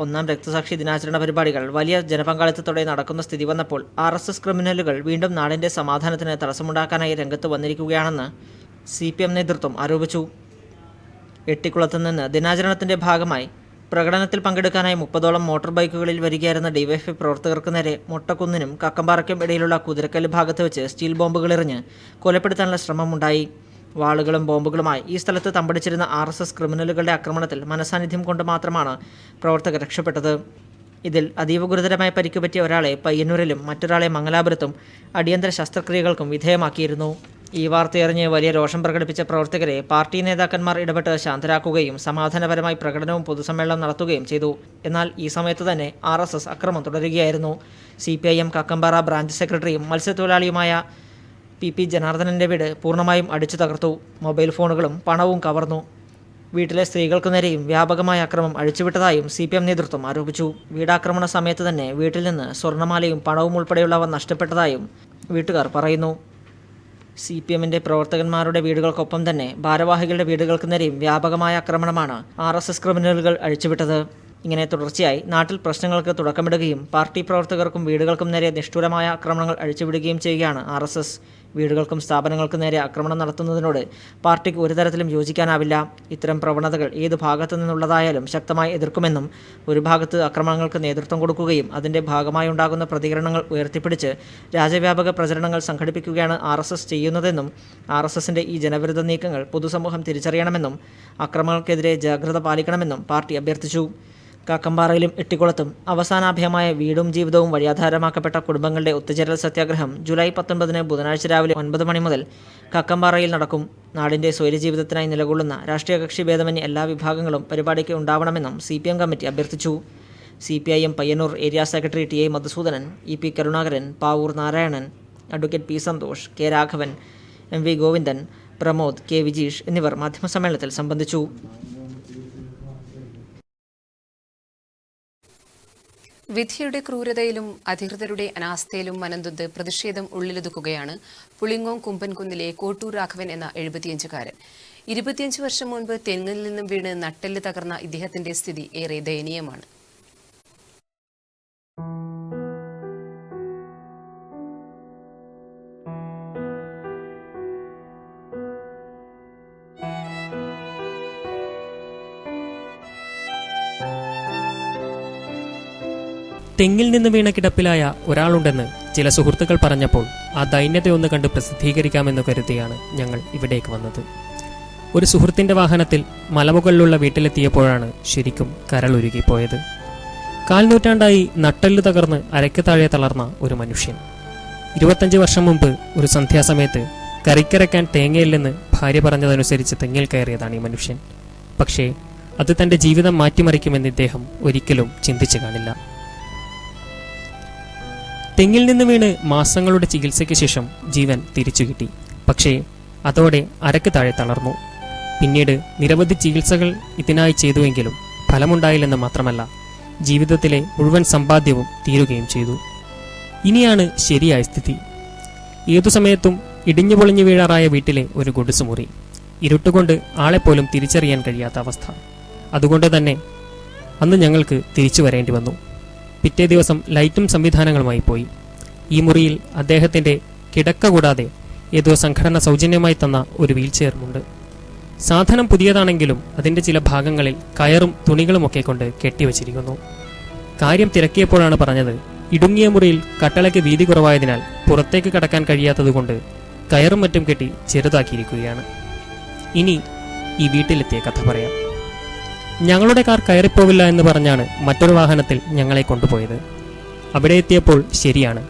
1ാം രക്തസാക്ഷി ദിനാചരണ പരിപാടികൾ വലിയ ജനപങ്കാളിത്തത്തോടെ നടക്കുന്ന സ്ഥിതി വന്നപ്പോൾ RSS ക്രിമിനലുകൾ വീണ്ടും നാടിൻ്റെ സമാധാനത്തിന് തടസ്സമുണ്ടാക്കാനായി രംഗത്ത് വന്നിരിക്കുകയാണെന്ന് CPM നേതൃത്വം ആരോപിച്ചു. എട്ടിക്കുളത്ത് നിന്ന് ദിനാചരണത്തിൻ്റെ ഭാഗമായി പ്രകടനത്തിൽ പങ്കെടുക്കാനായി 30ഓളം മോട്ടോർ ബൈക്കുകളിൽ വരികയായിരുന്ന DYFI പ്രവർത്തകർക്ക് നേരെ മൊട്ടക്കുന്നിനും കക്കമ്പാറയ്ക്കും ഇടയിലുള്ള കുതിരക്കല്ല് ഭാഗത്ത് വെച്ച് സ്റ്റീൽ ബോംബുകൾ എറിഞ്ഞ് കൊലപ്പെടുത്താനുള്ള ശ്രമമുണ്ടായി. വാളുകളും ബോംബുകളുമായി ഈ സ്ഥലത്ത് തമ്പടിച്ചിരുന്ന RSS ക്രിമിനലുകളുടെ ആക്രമണത്തിൽ മനസാന്നിധ്യം കൊണ്ട് മാത്രമാണ് പ്രവർത്തകർ രക്ഷപ്പെട്ടത്. ഇതിൽ അതീവ ഗുരുതരമായി പരിക്കുപറ്റിയ ഒരാളെ പയ്യന്നൂരിലും മറ്റൊരാളെ മംഗലാപുരത്തും അടിയന്തര ശസ്ത്രക്രിയകൾക്കും വിധേയമാക്കിയിരുന്നു. ഈ വാർത്തയറിഞ്ഞ് വലിയ രോഷം പ്രകടിപ്പിച്ച പ്രവർത്തകരെ പാർട്ടി നേതാക്കന്മാർ ഇടപെട്ട് ശാന്തരാക്കുകയും സമാധാനപരമായി പ്രകടനവും പൊതുസമ്മേളനം നടത്തുകയും ചെയ്തു. എന്നാൽ ഈ സമയത്ത് തന്നെ RSS അക്രമം തുടരുകയായിരുന്നു. CPIM കക്കമ്പാറ ബ്രാഞ്ച് സെക്രട്ടറിയും മത്സ്യത്തൊഴിലാളിയുമായ PP ജനാർദ്ദനന്റെ വീട് പൂർണ്ണമായും അടിച്ചു തകർത്തു. മൊബൈൽ ഫോണുകളും പണവും കവർന്നു. വീട്ടിലെ സ്ത്രീകൾക്കു നേരെയും വ്യാപകമായ അക്രമം അഴിച്ചുവിട്ടതായും CPM നേതൃത്വം ആരോപിച്ചു. വീടാക്രമണ സമയത്ത് തന്നെ വീട്ടിൽ നിന്ന് സ്വർണ്ണമാലയും പണവും ഉൾപ്പെടെയുള്ളവ നഷ്ടപ്പെട്ടതായും വീട്ടുകാർ പറയുന്നു. CPMന്റെ പ്രവർത്തകന്മാരുടെ വീടുകൾക്കൊപ്പം തന്നെ ഭാരവാഹികളുടെ വീടുകൾക്ക് നേരെയും വ്യാപകമായ ആക്രമണമാണ് RSS ക്രിമിനലുകൾ അഴിച്ചുവിട്ടത്. ഇങ്ങനെ തുടർച്ചയായി നാട്ടിൽ പ്രശ്നങ്ങൾക്ക് തുടക്കമിടുകയും പാർട്ടി പ്രവർത്തകർക്കും വീടുകൾക്കും നേരെ നിഷ്ഠൂരമായ ആക്രമണങ്ങൾ അഴിച്ചുവിടുകയും ചെയ്യുകയാണ് RSS. വീടുകൾക്കും സ്ഥാപനങ്ങൾക്കും നേരെ ആക്രമണം നടത്തുന്നതിനോട് പാർട്ടിക്ക് ഒരു തരത്തിലും യോജിക്കാനാവില്ല. ഇത്തരം പ്രവണതകൾ ഏതു ഭാഗത്തു നിന്നുള്ളതായാലും ശക്തമായി എതിർക്കുമെന്നും ഒരു ഭാഗത്ത് ആക്രമണങ്ങൾക്ക് നേതൃത്വം കൊടുക്കുകയും അതിൻ്റെ ഭാഗമായി ഉണ്ടാകുന്ന പ്രതികരണങ്ങൾ ഉയർത്തിപ്പിടിച്ച് രാജ്യവ്യാപക പ്രചരണങ്ങൾ സംഘടിപ്പിക്കുകയാണ് RSS ചെയ്യുന്നതെന്നും RSSന്റെ ഈ ജനവിരുദ്ധ നീക്കങ്ങൾ പൊതുസമൂഹം തിരിച്ചറിയണമെന്നും ആക്രമണങ്ങൾക്കെതിരെ ജാഗ്രത പാലിക്കണമെന്നും പാർട്ടി അഭ്യർത്ഥിച്ചു. കാക്കമ്പാറയിലും എട്ടിക്കുളത്തും അവസാനാഭ്യമായ വീടും ജീവിതവും വഴിയാധാരമാക്കപ്പെട്ട കുടുംബങ്ങളുടെ ഒത്തുചേരൽ സത്യാഗ്രഹം ജൂലൈ 19 ബുധനാഴ്ച രാവിലെ 9 മണി മുതൽ കാക്കമ്പാറയിൽ നടക്കും. നാടിൻ്റെ സ്വൈര്യജീവിതത്തിനായി നിലകൊള്ളുന്ന രാഷ്ട്രീയ കക്ഷി ഭേദമന്യേ എല്ലാ വിഭാഗങ്ങളും പരിപാടിക്ക് ഉണ്ടാവണമെന്നും CPM കമ്മിറ്റി അഭ്യർത്ഥിച്ചു. CPIM Payyanur area secretary TA Madhusoodanan, EP Karunakaran, Pavoor Narayanan, advocate P Santhosh, K Raghavan, MV Govindan, Pramod, K Vijeesh എന്നിവർ മാധ്യമസമ്മേളനത്തിൽ സംബന്ധിച്ചു. വിധിയുടെ ക്രൂരതയിലും അധികൃതരുടെ അനാസ്ഥയിലും മനംതൊന്ന് പ്രതിഷേധം ഉള്ളിലൊതുക്കുകയാണ് പുളിങ്ങോം കുമ്പൻകുന്നിലെ കോട്ടൂർ രാഘവൻ എന്ന 75-കാരൻ. 25 വർഷം മുൻപ് തെങ്ങിൽ നിന്നും വീണ് നട്ടെല്ല് തകർന്ന ഇദ്ദേഹത്തിന്റെ സ്ഥിതി ഏറെ ദയനീയമാണ്. തെങ്ങിൽ നിന്ന് വീണ കിടപ്പിലായ ഒരാളുണ്ടെന്ന് ചില സുഹൃത്തുക്കൾ പറഞ്ഞപ്പോൾ ആ ദൈന്യതയൊന്ന് കണ്ട് പ്രസിദ്ധീകരിക്കാമെന്ന് കരുതിയാണ് ഞങ്ങൾ ഇവിടേക്ക് വന്നത്. ഒരു സുഹൃത്തിൻ്റെ വാഹനത്തിൽ മലമുകളിലുള്ള വീട്ടിലെത്തിയപ്പോഴാണ് ശരിക്കും കരളുരുകിപ്പോയത്. കാൽനൂറ്റാണ്ടായി നട്ടെല്ല് തകർന്ന് അരയ്ക്ക് താഴെ തളർന്ന ഒരു മനുഷ്യൻ. 25 വർഷം മുമ്പ് ഒരു സന്ധ്യാസമയത്ത് കറിക്കരയ്ക്കാൻ തേങ്ങയില്ലെന്ന് ഭാര്യ പറഞ്ഞതനുസരിച്ച് തെങ്ങിൽ കയറിയതാണ് ഈ മനുഷ്യൻ. പക്ഷേ അത് തൻ്റെ ജീവിതം മാറ്റിമറിക്കുമെന്ന് ഇദ്ദേഹം ഒരിക്കലും ചിന്തിച്ചു കാണില്ല. തെങ്ങിൽ നിന്ന് വീണ് മാസങ്ങളുടെ ചികിത്സയ്ക്ക് ശേഷം ജീവൻ തിരിച്ചു കിട്ടി. പക്ഷേ അതോടെ അരക്ക് താഴെ തളർന്നു. പിന്നീട് നിരവധി ചികിത്സകൾ ഇതിനായി ചെയ്തുവെങ്കിലും ഫലമുണ്ടായില്ലെന്ന് മാത്രമല്ല, ജീവിതത്തിലെ മുഴുവൻ സമ്പാദ്യവും തീരുകയും ചെയ്തു. ഇനിയാണ് ശരിയായ സ്ഥിതി. ഏതു സമയത്തും ഇടിഞ്ഞു പൊളിഞ്ഞു വീഴാറായ വീട്ടിലെ ഒരു ഗുഡ്സുമുറി, ഇരുട്ടുകൊണ്ട് ആളെപ്പോലും തിരിച്ചറിയാൻ കഴിയാത്ത അവസ്ഥ. അതുകൊണ്ട് തന്നെ അന്ന് ഞങ്ങൾക്ക് തിരിച്ചു വരേണ്ടി വന്നു. പിറ്റേ ദിവസം ലൈറ്റും സംവിധാനങ്ങളുമായി പോയി. ഈ മുറിയിൽ അദ്ദേഹത്തിൻ്റെ കിടക്ക കൂടാതെ ഏതോ സംഘടന സൗജന്യമായി തന്ന ഒരു വീൽചെയറുമുണ്ട്. സാധനം പുതിയതാണെങ്കിലും അതിൻ്റെ ചില ഭാഗങ്ങളിൽ കയറും തുണികളുമൊക്കെ കൊണ്ട് കെട്ടിവച്ചിരിക്കുന്നു. കാര്യം തിരക്കിയപ്പോഴാണ് പറഞ്ഞത്, ഇടുങ്ങിയ മുറിയിൽ കട്ടളയ്ക്ക് വീതി കുറവായതിനാൽ പുറത്തേക്ക് കടക്കാൻ കഴിയാത്തതുകൊണ്ട് കയറും മറ്റും കെട്ടി ചെറുതാക്കിയിരിക്കുകയാണ്. ഇനി ഈ വീട്ടിലെത്തിയ കഥ പറയാം. ഞങ്ങളുടെ കാർ കയറിപ്പോവില്ല എന്ന് പറഞ്ഞാണ് മറ്റൊരു വാഹനത്തിൽ ഞങ്ങളെ കൊണ്ടുപോയത്. അവിടെ എത്തിയപ്പോൾ ശരിയാണ്,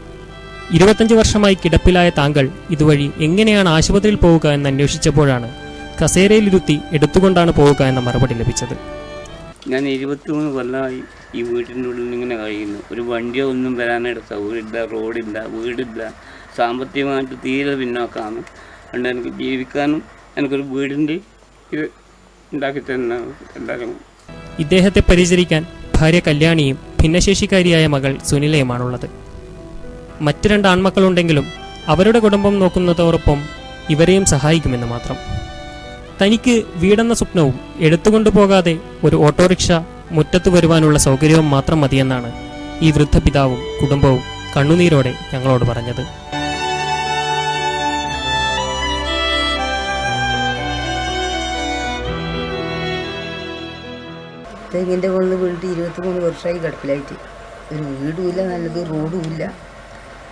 25 വർഷമായി കിടപ്പിലായ താങ്കൾ ഇതുവഴി എങ്ങനെയാണ് ആശുപത്രിയിൽ പോവുക എന്ന് അന്വേഷിച്ചപ്പോഴാണ് കസേരയിലിരുത്തി എടുത്തുകൊണ്ടാണ് പോവുക എന്ന മറുപടി ലഭിച്ചത്. ഞാൻ 23 കൊല്ലമായി ഈ വീട്ടിൻ്റെ ഉള്ളിൽ ഇങ്ങനെ കഴിയുന്നു. ഒരു വണ്ടിയോ ഒന്നും വരാനായിട്ട് സൗകര്യമില്ല, റോഡില്ല, വീടില്ല, സാമ്പത്തികമായിട്ട് തീരെ പിന്നോക്കമാണ്. അതുകൊണ്ട് എനിക്ക് ജീവിക്കാനും എനിക്കൊരു വീടിൻ്റെ ഇത് ഉണ്ടാക്കി തന്നെ ഉണ്ടാക്കണം. ഇദ്ദേഹത്തെ പരിചരിക്കാൻ ഭാര്യ കല്യാണിയും ഭിന്നശേഷിക്കാരിയായ മകൾ സുനിലയുമാണുള്ളത്. മറ്റു 2 ആൺമക്കളുണ്ടെങ്കിലും അവരുടെ കുടുംബം നോക്കുന്നതോടൊപ്പം ഇവരെയും സഹായിക്കുമെന്ന് മാത്രം. തനിക്ക് വീടെന്ന സ്വപ്നവും എടുത്തുകൊണ്ടുപോകാതെ ഒരു ഓട്ടോറിക്ഷ മുറ്റത്ത് വരുവാനുള്ള സൗകര്യവും മാത്രം മതിയെന്നാണ് ഈ വൃദ്ധ പിതാവും കുടുംബവും കണ്ണുനീരോടെ ഞങ്ങളോട് പറഞ്ഞത്. തെങ്ങിൻ്റെ കൊണ്ട് വീണിട്ട് 23 വർഷമായി കിടപ്പിലായിട്ട്. ഒരു വീടുമില്ല, നല്ലത് റോഡുമില്ല.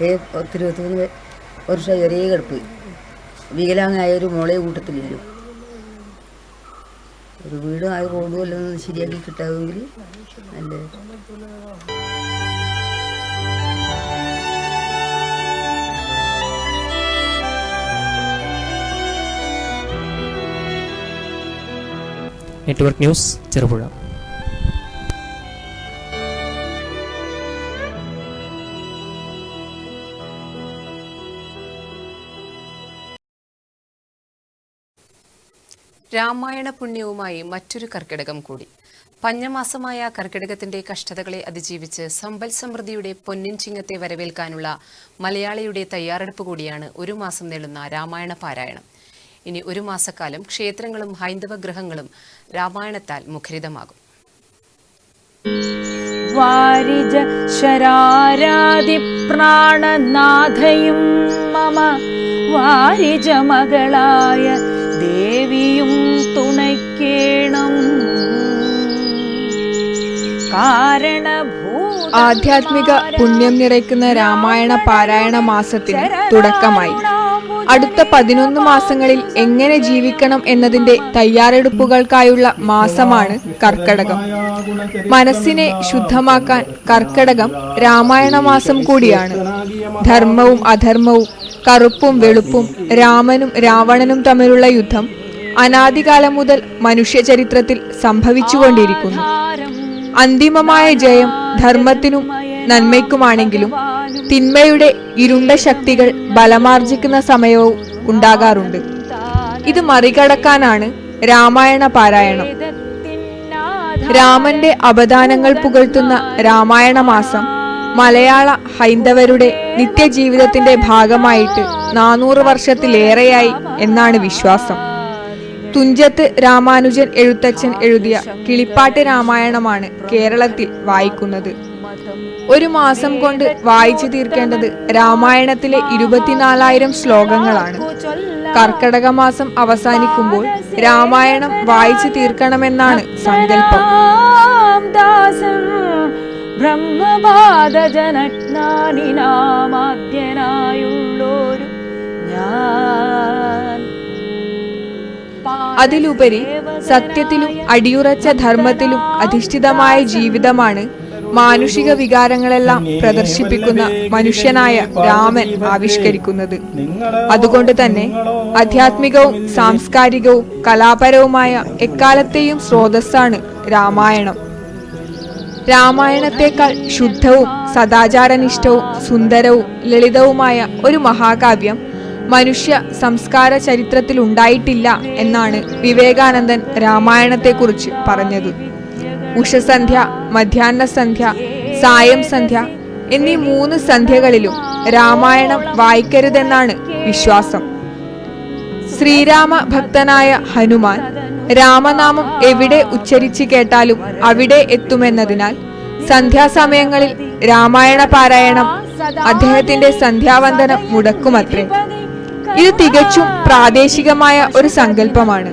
23 വർഷമായി ഒരേ കിടപ്പ്. വികലാംഗമായ ഒരു മോളെ കൂട്ടത്തിലില്ലോ. ഒരു വീടും ആ റോഡും എല്ലാം ശരിയാക്കി കിട്ടാമെങ്കിൽ നല്ലത്. Network news Cherupuzha. രാമായണ പുണ്യവുമായി മറ്റൊരു കർക്കിടകം കൂടി. പഞ്ഞമാസമായ കർക്കിടകത്തിന്റെ കഷ്ടതകളെ അതിജീവിച്ച് സമ്പൽ സമൃദ്ധിയുടെ പൊന്നിൻ ചിങ്ങത്തെ വരവേൽക്കാനുള്ള മലയാളിയുടെ തയ്യാറെടുപ്പ് കൂടിയാണ് ഒരു മാസം നീളുന്ന രാമായണ പാരായണം. ഇനി ഒരു മാസക്കാലം ക്ഷേത്രങ്ങളും ഹൈന്ദവ ഗൃഹങ്ങളും രാമായണത്താൽ മുഖരിതമാകും. വാരിജ ശരാരാതി പ്രാണനാഥയും മമ വാരിജ മകളായ ദേവിയും തുണയ്ക്കേണം. ആധ്യാത്മിക പുണ്യം നിറയ്ക്കുന്ന രാമായണ പാരായണ മാസത്തിന് തുടക്കമായി. അടുത്ത 11 മാസങ്ങളിൽ എങ്ങനെ ജീവിക്കണം എന്നതിന്റെ തയ്യാറെടുപ്പുകൾക്കായുള്ള മാസമാണ് കർക്കടകം. മനസ്സിനെ ശുദ്ധമാക്കാൻ കർക്കടകം രാമായണ മാസം കൂടിയാണ്. ധർമ്മവും അധർമ്മവും, കറുപ്പും വെളുപ്പും, രാമനും രാവണനും തമ്മിലുള്ള യുദ്ധം അനാദികാലം മുതൽ മനുഷ്യചരിത്രത്തിൽ സംഭവിച്ചുകൊണ്ടിരിക്കുന്നു. അന്തിമമായ ജയം ധർമ്മത്തിനും നന്മയ്ക്കുമാണെങ്കിലും തിന്മയുടെ ഇരുണ്ട ശക്തികൾ ബലമാർജിക്കുന്ന സമയവും ഉണ്ടാകാറുണ്ട്. ഇത് മറികടക്കാനാണ് രാമായണ പാരായണം. രാമന്റെ അപദാനങ്ങൾ പുകഴ്ത്തുന്ന രാമായണ മാസം മലയാള ഹൈന്ദവരുടെ നിത്യജീവിതത്തിന്റെ ഭാഗമായിട്ട് 400 വർഷത്തിലേറെയായി എന്നാണ് വിശ്വാസം. തുഞ്ചത്ത് രാമാനുജൻ എഴുത്തച്ഛൻ എഴുതിയ കിളിപ്പാട്ട് രാമായണമാണ് കേരളത്തിൽ വായിക്കുന്നത്. ഒരു മാസം കൊണ്ട് വായിച്ചു തീർക്കേണ്ടത് രാമായണത്തിലെ 24,000 ശ്ലോകങ്ങളാണ്. കർക്കടക മാസം അവസാനിക്കുമ്പോൾ രാമായണം വായിച്ചു തീർക്കണമെന്നാണ് സങ്കല്പം. ബ്രഹ്മപാദജനജ്ഞാനിനാമാദ്യനായുള്ളൊരു ഞാൻ അതിലുപരി സത്യത്തിലും അടിയുറച്ച ധർമ്മത്തിലും അധിഷ്ഠിതമായ ജീവിതമാണ് മാനുഷിക വികാരങ്ങളെല്ലാം പ്രദർശിപ്പിക്കുന്ന മനുഷ്യനായ രാമൻ ആവിഷ്കരിക്കുന്നത്. അതുകൊണ്ട് തന്നെ ആധ്യാത്മികവും സാംസ്കാരികവും കലാപരവുമായ എക്കാലത്തെയും സ്രോതസ്സാണ് രാമായണം. രാമായണത്തെക്കാൾ ശുദ്ധവും സദാചാരനിഷ്ഠവും സുന്ദരവും ലളിതവുമായ ഒരു മഹാകാവ്യം മനുഷ്യ സംസ്കാര ചരിത്രത്തിൽ ഉണ്ടായിട്ടില്ല എന്നാണ് വിവേകാനന്ദൻ രാമായണത്തെക്കുറിച്ച് പറഞ്ഞത്. ഉഷസന്ധ്യ, മധ്യാഹ്ന സന്ധ്യ, സായം സന്ധ്യ എന്നീ 3 സന്ധ്യകളിലും രാമായണം വായിക്കരുതെന്നാണ് വിശ്വാസം. ശ്രീരാമ ഭക്തനായ ഹനുമാൻ രാമനാമം എവിടെ ഉച്ചരിച്ച് കേട്ടാലും അവിടെ എത്തുമെന്നതിനാൽ സന്ധ്യാസമയങ്ങളിൽ രാമായണ പാരായണം അദ്ദേഹത്തിന്റെ സന്ധ്യാവന്ദനം മുടക്കുമത്രേ. ഇത് തികച്ചും പ്രാദേശികമായ ഒരു സങ്കല്പമാണ്.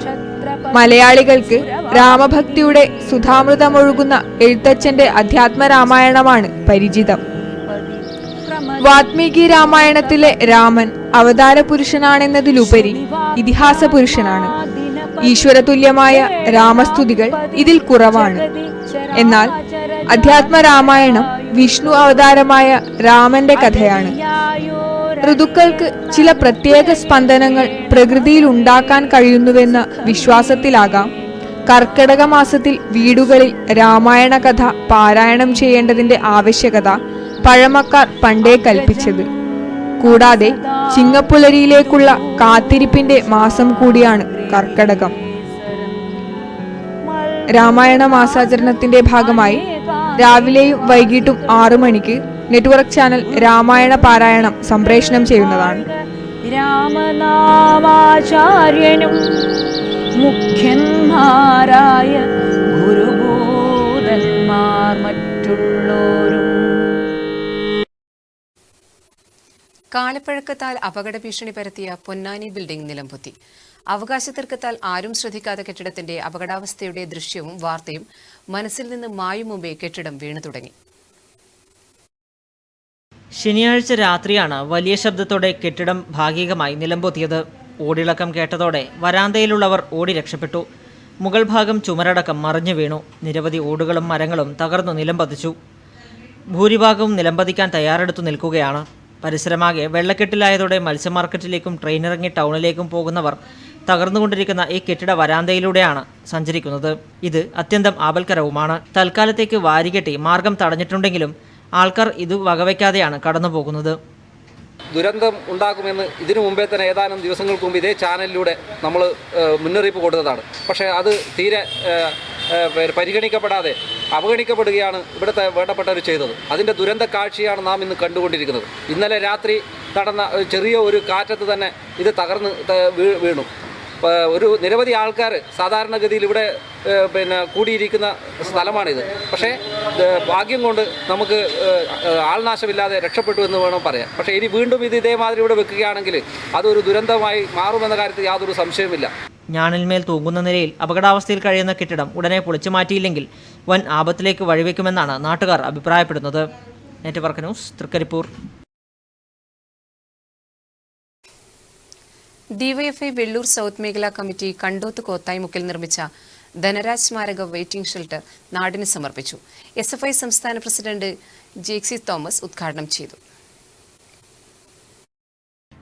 മലയാളികൾക്ക് രാമഭക്തിയുടെ സുധാമൃതമൊഴുകുന്ന എഴുത്തച്ഛന്റെ അധ്യാത്മ രാമായണമാണ് പരിചിതം. വാത്മീകി രാമായണത്തിലെ രാമൻ അവതാര പുരുഷനാണെന്നതിലുപരി ഇതിഹാസ പുരുഷനാണ്. ഈശ്വരതുല്യമായ രാമസ്തുതികൾ ഇതിൽ കുറവാണ്. എന്നാൽ അധ്യാത്മ രാമായണം വിഷ്ണു അവതാരമായ രാമന്റെ കഥയാണ്. ഋതുക്കൾക്ക് ചില പ്രത്യേക സ്പന്ദനങ്ങൾ പ്രകൃതിയിൽ ഉണ്ടാക്കാൻ കഴിയുന്നുവെന്ന വിശ്വാസത്തിലാകാം കർക്കിടക മാസത്തിൽ വീടുകളിൽ രാമായണ കഥ പാരായണം ചെയ്യേണ്ടതിന്റെ ആവശ്യകത പഴമക്കാർ പണ്ടേ കൽപ്പിച്ചത്. കൂടാതെ ചിങ്ങപ്പുലരിയിലേക്കുള്ള കാത്തിരിപ്പിന്റെ മാസം കൂടിയാണ് കർക്കിടകം. രാമായണ മാസാചരണത്തിന്റെ ഭാഗമായി രാവിലെയും വൈകിട്ടും 6 മണിക്ക് നെറ്റ്വർക്ക് ചാനൽ രാമായണ പാരായണം സംപ്രേഷണം ചെയ്യുന്നതാണ്. രാമനാമാചാര്യനും മുഖ്യന്മാരായ ഗുരുഭൂതന്മാർ മറ്റുള്ളോരും കാലപ്പഴക്കത്താൽ അപകട ഭീഷണി പരത്തിയ പൊന്നാനി ബിൽഡിംഗ് നിലംപൊത്തി. അവകാശ തർക്കത്താൽ ആരും ശ്രദ്ധിക്കാത്ത കെട്ടിടത്തിന്റെ അപകടാവസ്ഥയുടെ ദൃശ്യവും വാർത്തയും മനസ്സിൽ നിന്ന് മായും മുമ്പേ കെട്ടിടം വീണു തുടങ്ങി. ശനിയാഴ്ച രാത്രിയാണ് വലിയ ശബ്ദത്തോടെ കെട്ടിടം ഭാഗികമായി നിലംപൊത്തിയത്. ഓടിളക്കം കേട്ടതോടെ വരാന്തയിലുള്ളവർ ഓടി രക്ഷപ്പെട്ടു. മുകൾ ഭാഗം ചുമരടക്കം മറിഞ്ഞു വീണു. നിരവധി ഓടുകളും മരങ്ങളും തകർന്നു നിലംപതിച്ചു. ഭൂരിഭാഗവും നിലംപതിക്കാൻ തയ്യാറെടുത്തു നിൽക്കുകയാണ്. പരിസരമാകെ വെള്ളക്കെട്ടിലായതോടെ മത്സ്യമാർക്കറ്റിലേക്കും ട്രെയിനിറങ്ങി ടൗണിലേക്കും പോകുന്നവർ തകർന്നുകൊണ്ടിരിക്കുന്ന ഈ കെട്ടിട വരാന്തയിലൂടെയാണ് സഞ്ചരിക്കുന്നത്. ഇത് അത്യന്തം ആപൽക്കരവുമാണ്. തൽക്കാലത്തേക്ക് വാരികെട്ടി മാർഗം തടഞ്ഞിട്ടുണ്ടെങ്കിലും ആൾക്കാർ ഇത് വകവയ്ക്കാതെയാണ് കടന്നുപോകുന്നത്. ദുരന്തം ഉണ്ടാകുമെന്ന് ഇതിനു മുമ്പേ തന്നെ ഏതാനും ദിവസങ്ങൾക്ക് മുമ്പ് ഇതേ ചാനലിലൂടെ നമ്മൾ മുന്നറിയിപ്പ് കൊടുത്തതാണ്. പക്ഷേ അത് തീരെ പരിഗണിക്കപ്പെടാതെ അവഗണിക്കപ്പെടുകയാണ് ഇവിടുത്തെ വേണ്ടപ്പെട്ടവർ ചെയ്തത്. അതിൻ്റെ ദുരന്ത കാഴ്ചയാണ് നാം ഇന്ന് കണ്ടുകൊണ്ടിരിക്കുന്നത്. ഇന്നലെ രാത്രി നടന്ന ചെറിയ ഒരു കാറ്റത്ത് തന്നെ ഇത് തകർന്ന് വീണു. ഒരു നിരവധി ആൾക്കാർ സാധാരണഗതിയിൽ ഇവിടെ കൂടിയിരിക്കുന്ന സ്ഥലമാണിത്. പക്ഷേ ഭാഗ്യം കൊണ്ട് നമുക്ക് ആൾനാശമില്ലാതെ രക്ഷപ്പെട്ടു എന്ന് വേണം പറയാൻ. പക്ഷേ ഇനി വീണ്ടും ഇത് ഇതേമാതിരി ഇവിടെ വെക്കുകയാണെങ്കിൽ അതൊരു ദുരന്തമായി മാറുമെന്ന കാര്യത്തിൽ യാതൊരു സംശയവുമില്ല. ഞാണിന്മേൽ തൂങ്ങുന്ന നിലയിൽ അപകടാവസ്ഥയിൽ കഴിയുന്ന കെട്ടിടം ഉടനെ പൊളിച്ചു മാറ്റിയില്ലെങ്കിൽ വൻ ആപത്തിലേക്ക് വഴിവെക്കുമെന്നാണ് നാട്ടുകാർ അഭിപ്രായപ്പെടുന്നത്. Network news, Trikaripur. DYFI Vellur south മേഖലാ കമ്മിറ്റി കണ്ടോത്ത് കോത്തായിമുക്കിൽ നിർമ്മിച്ച ധനരാജ് സ്മാരക വെയിറ്റിംഗ് ഷെൽട്ടർ നാടിന് സമർപ്പിച്ചു. SFI സംസ്ഥാന പ്രസിഡന്റ് ജെക്സി തോമസ് ഉദ്ഘാടനം ചെയ്തു.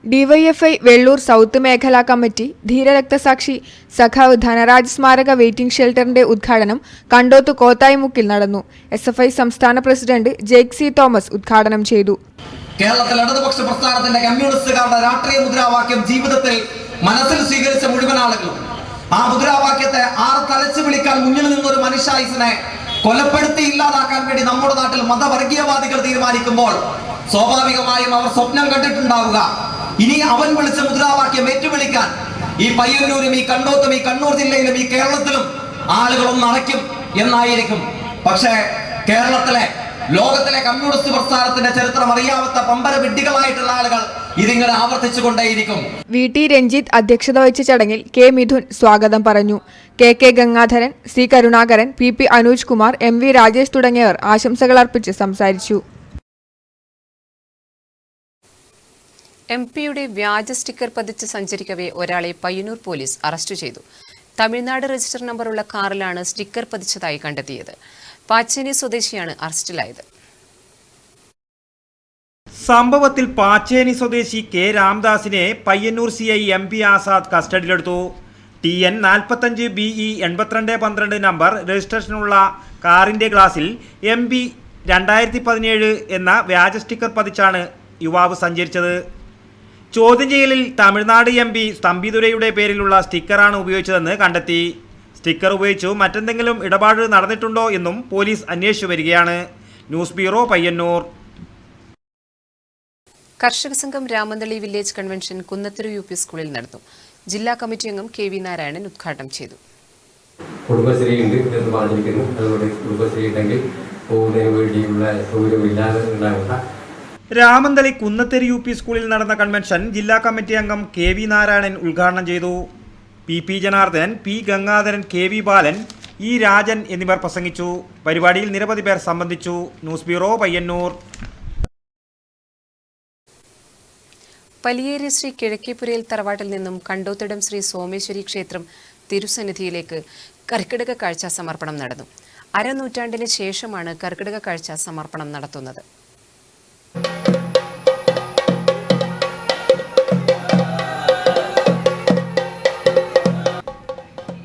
ഡിവൈഎഫ്ഐ വെള്ളൂർ സൗത്ത് മേഖലാ കമ്മിറ്റി ധീരരക്തസാക്ഷി സഖാവ് ധനരാജ് സ്മാരക വെയിറ്റിംഗ് ഷെൽട്ടറിന്റെ ഉദ്ഘാടനം കണ്ടോത്ത് കോത്തായിമുക്കിൽ നടന്നു. SFI സംസ്ഥാന പ്രസിഡന്റ് ജെക്സി തോമസ് ഉദ്ഘാടനം ചെയ്തു. കേരളത്തിൽ ഇടതുപക്ഷ പ്രസ്ഥാനത്തിന്റെ കമ്മ്യൂണിസ്റ്റുകാരുടെ രാഷ്ട്രീയ മുദ്രാവാക്യം ജീവിതത്തിൽ മനസ്സിൽ സ്വീകരിച്ച മുഴുവൻ ആളുകളും ആ മുദ്രാവാക്യത്തെ തലച്ചു വിളിക്കാൻ മുന്നിൽ നിന്നൊരു മനുഷ്യായുസിനെ കൊലപ്പെടുത്തി ഇല്ലാതാക്കാൻ വേണ്ടി നമ്മുടെ നാട്ടിൽ മതവർഗീയവാദികൾ തീരുമാനിക്കുമ്പോൾ സ്വാഭാവികമായും അവർ സ്വപ്നം കണ്ടിട്ടുണ്ടാവുക ഇനി അവൻ വിളിച്ച മുദ്രാവാക്യം ഏറ്റുവിളിക്കാൻ ഈ പയ്യന്നൂരും ഈ കണ്ടോത്തും ഈ കണ്ണൂർ ജില്ലയിലും ഈ കേരളത്തിലും ആളുകളൊന്നും അടയ്ക്കും എന്നായിരിക്കും. പക്ഷേ കേരളത്തിലെ ലോകത്തിലെ കമ്മ്യൂണിസ്റ്റ് പ്രസ്ഥാനത്തിന്റെ ചരിത്രം അറിയാത്ത പമ്പര വിഡ്ഢികളായിട്ടുള്ള ആളുകൾ ഇതിങ്ങനെ ആവർത്തിച്ചുകൊണ്ടേയിരിക്കും. VT രഞ്ജിത്ത് അധ്യക്ഷത വഹിച്ച ചടങ്ങിൽ K മിഥുൻ സ്വാഗതം പറഞ്ഞു. KK Gangadharan, C Karunakaran, PP Anuj Kumar, MV Rajesh തുടങ്ങിയവർ ആശംസകൾ അർപ്പിച്ച് സംസാരിച്ചു. MP-യുടെ വ്യാജ സ്റ്റിക്കർ പതിച്ച് സഞ്ചരിക്കവേ ഒരാളെ പയ്യന്നൂർ പോലീസ് അറസ്റ്റ് ചെയ്തു. തമിഴ്നാട് രജിസ്റ്റർ നമ്പറുള്ള കാറിലാണ് സ്റ്റിക്കർ പതിച്ചതായി കണ്ടെത്തിയത്. പാച്ചേനി സ്വദേശിയാണ് അറസ്റ്റിലായത്. സംഭവത്തിൽ പാച്ചേനി സ്വദേശി K രാംദാസിനെ Payyanur CI MP Azad കസ്റ്റഡിയിലെടുത്തു. TN 45 BE 8212 നമ്പർ രജിസ്ട്രേഷനുള്ള കാറിന്റെ ഗ്ലാസിൽ MP 2017 എന്ന വ്യാജ സ്റ്റിക്കർ പതിച്ചാണ് യുവാവ് സഞ്ചരിച്ചത്. ചോദ്യം ചെയ്യലിൽ തമിഴ്നാട് MP സ്തംഭിതുരയുടെ പേരിലുള്ള സ്റ്റിക്കറാണ് ഉപയോഗിച്ചതെന്ന് കണ്ടെത്തി. സ്റ്റിക്കർ ഉപയോഗിച്ചു മറ്റെന്തെങ്കിലും ഇടപാട് നടന്നിട്ടുണ്ടോ എന്നും പോലീസ് അന്വേഷിച്ചു വരികയാണ്. News bureau, Payyanur. കർഷക സംഘം Ramanthali village convention Kunnathur UP സ്കൂളിൽ നടന്നു. ജില്ലാ കമ്മിറ്റി അംഗം KV നാരായണൻ ഉദ്ഘാടനം ചെയ്തു. കുടുംബശ്രീ ഉണ്ട് എന്ന് പറഞ്ഞിരിക്കുന്നു. അതുകൊണ്ട് കുടുംബശ്രീ ഉണ്ടെങ്കിൽ പോകുന്നതിന് വേണ്ടിയുള്ള സൗകര്യമില്ലാതെ ഉണ്ടാകുന്ന രാമന്തളി കുന്നത്തൂർ UP സ്കൂളിൽ നടന്ന കൺവെൻഷൻ ജില്ലാ കമ്മിറ്റി അംഗം KV നാരായണൻ ഉദ്ഘാടനം ചെയ്തു. PP Janardhanan, P Gangadharan, KV ബാലൻ, E രാജൻ എന്നിവർ പ്രസംഗിച്ചു. പരിപാടിയിൽ നിരവധി പേർ സംബന്ധിച്ചു. News bureau, Payyanur. പലിയേരി ശ്രീ കിഴക്കേപ്പുരയിൽ തറവാട്ടിൽ നിന്നും കണ്ടോത്തിടം ശ്രീ സോമേശ്വരി ക്ഷേത്രം തിരുസന്നിധിയിലേക്ക് കർക്കിടക കാഴ്ച സമർപ്പണം നടന്നു. അരനൂറ്റാണ്ടിന് ശേഷമാണ് കർക്കിടക കാഴ്ച സമർപ്പണം നടത്തുന്നത്.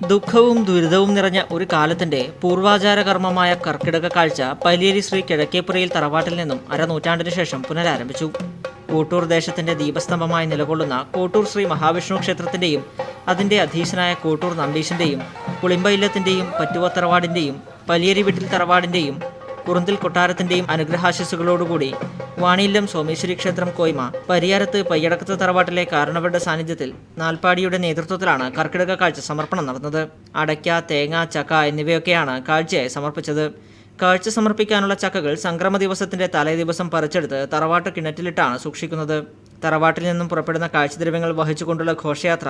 ദുഃഖവും ദുരിതവും നിറഞ്ഞ ഒരു കാലത്തിന്റെ പൂർവാചാര കർമ്മമായ കർക്കിടക കാഴ്ച പലിയേരി ശ്രീ കിഴക്കേപ്പുരയിൽ തറവാട്ടിൽ നിന്നും അരനൂറ്റാണ്ടിനു ശേഷം പുനരാരംഭിച്ചു. കോട്ടൂർ ദേശത്തിന്റെ ദീപസ്തംഭമായി നിലകൊള്ളുന്ന കോട്ടൂർ ശ്രീ മഹാവിഷ്ണു ക്ഷേത്രത്തിന്റെയും അതിന്റെ അധീശനായ കോട്ടൂർ നമ്പീശന്റെയും പുളിമ്പയില്ലത്തിന്റെയും പറ്റുവത്തറവാടിന്റെയും പലിയേരി വീട്ടിൽ തറവാടിന്റെയും കുറുന്തിൽ കൊട്ടാരത്തിന്റെയും അനുഗ്രഹാശിസുകളോടുകൂടി വാണിയില്ലം സോമേശ്വരി ക്ഷേത്രം കോയ്മ പരിയാരത്ത് പയ്യടക്കത്ത് തറവാട്ടിലെ കാരണവരുടെ സാന്നിധ്യത്തിൽ നാൽപ്പാടിയുടെ നേതൃത്വത്തിലാണ് കർക്കിടക കാഴ്ച സമർപ്പണം നടന്നത്. അടയ്ക്ക, തേങ്ങ, ചക്ക എന്നിവയൊക്കെയാണ് കാഴ്ചയായി സമർപ്പിച്ചത്. കാഴ്ച സമർപ്പിക്കാനുള്ള ചക്കകൾ സംക്രമ ദിവസത്തിന്റെ തലേ ദിവസം പറിച്ചെടുത്ത് തറവാട്ട് കിണറ്റിലിട്ടാണ് സൂക്ഷിക്കുന്നത്. തറവാട്ടിൽ നിന്നും പുറപ്പെടുന്ന കാഴ്ചദ്രവ്യങ്ങൾ വഹിച്ചുകൊണ്ടുള്ള ഘോഷയാത്ര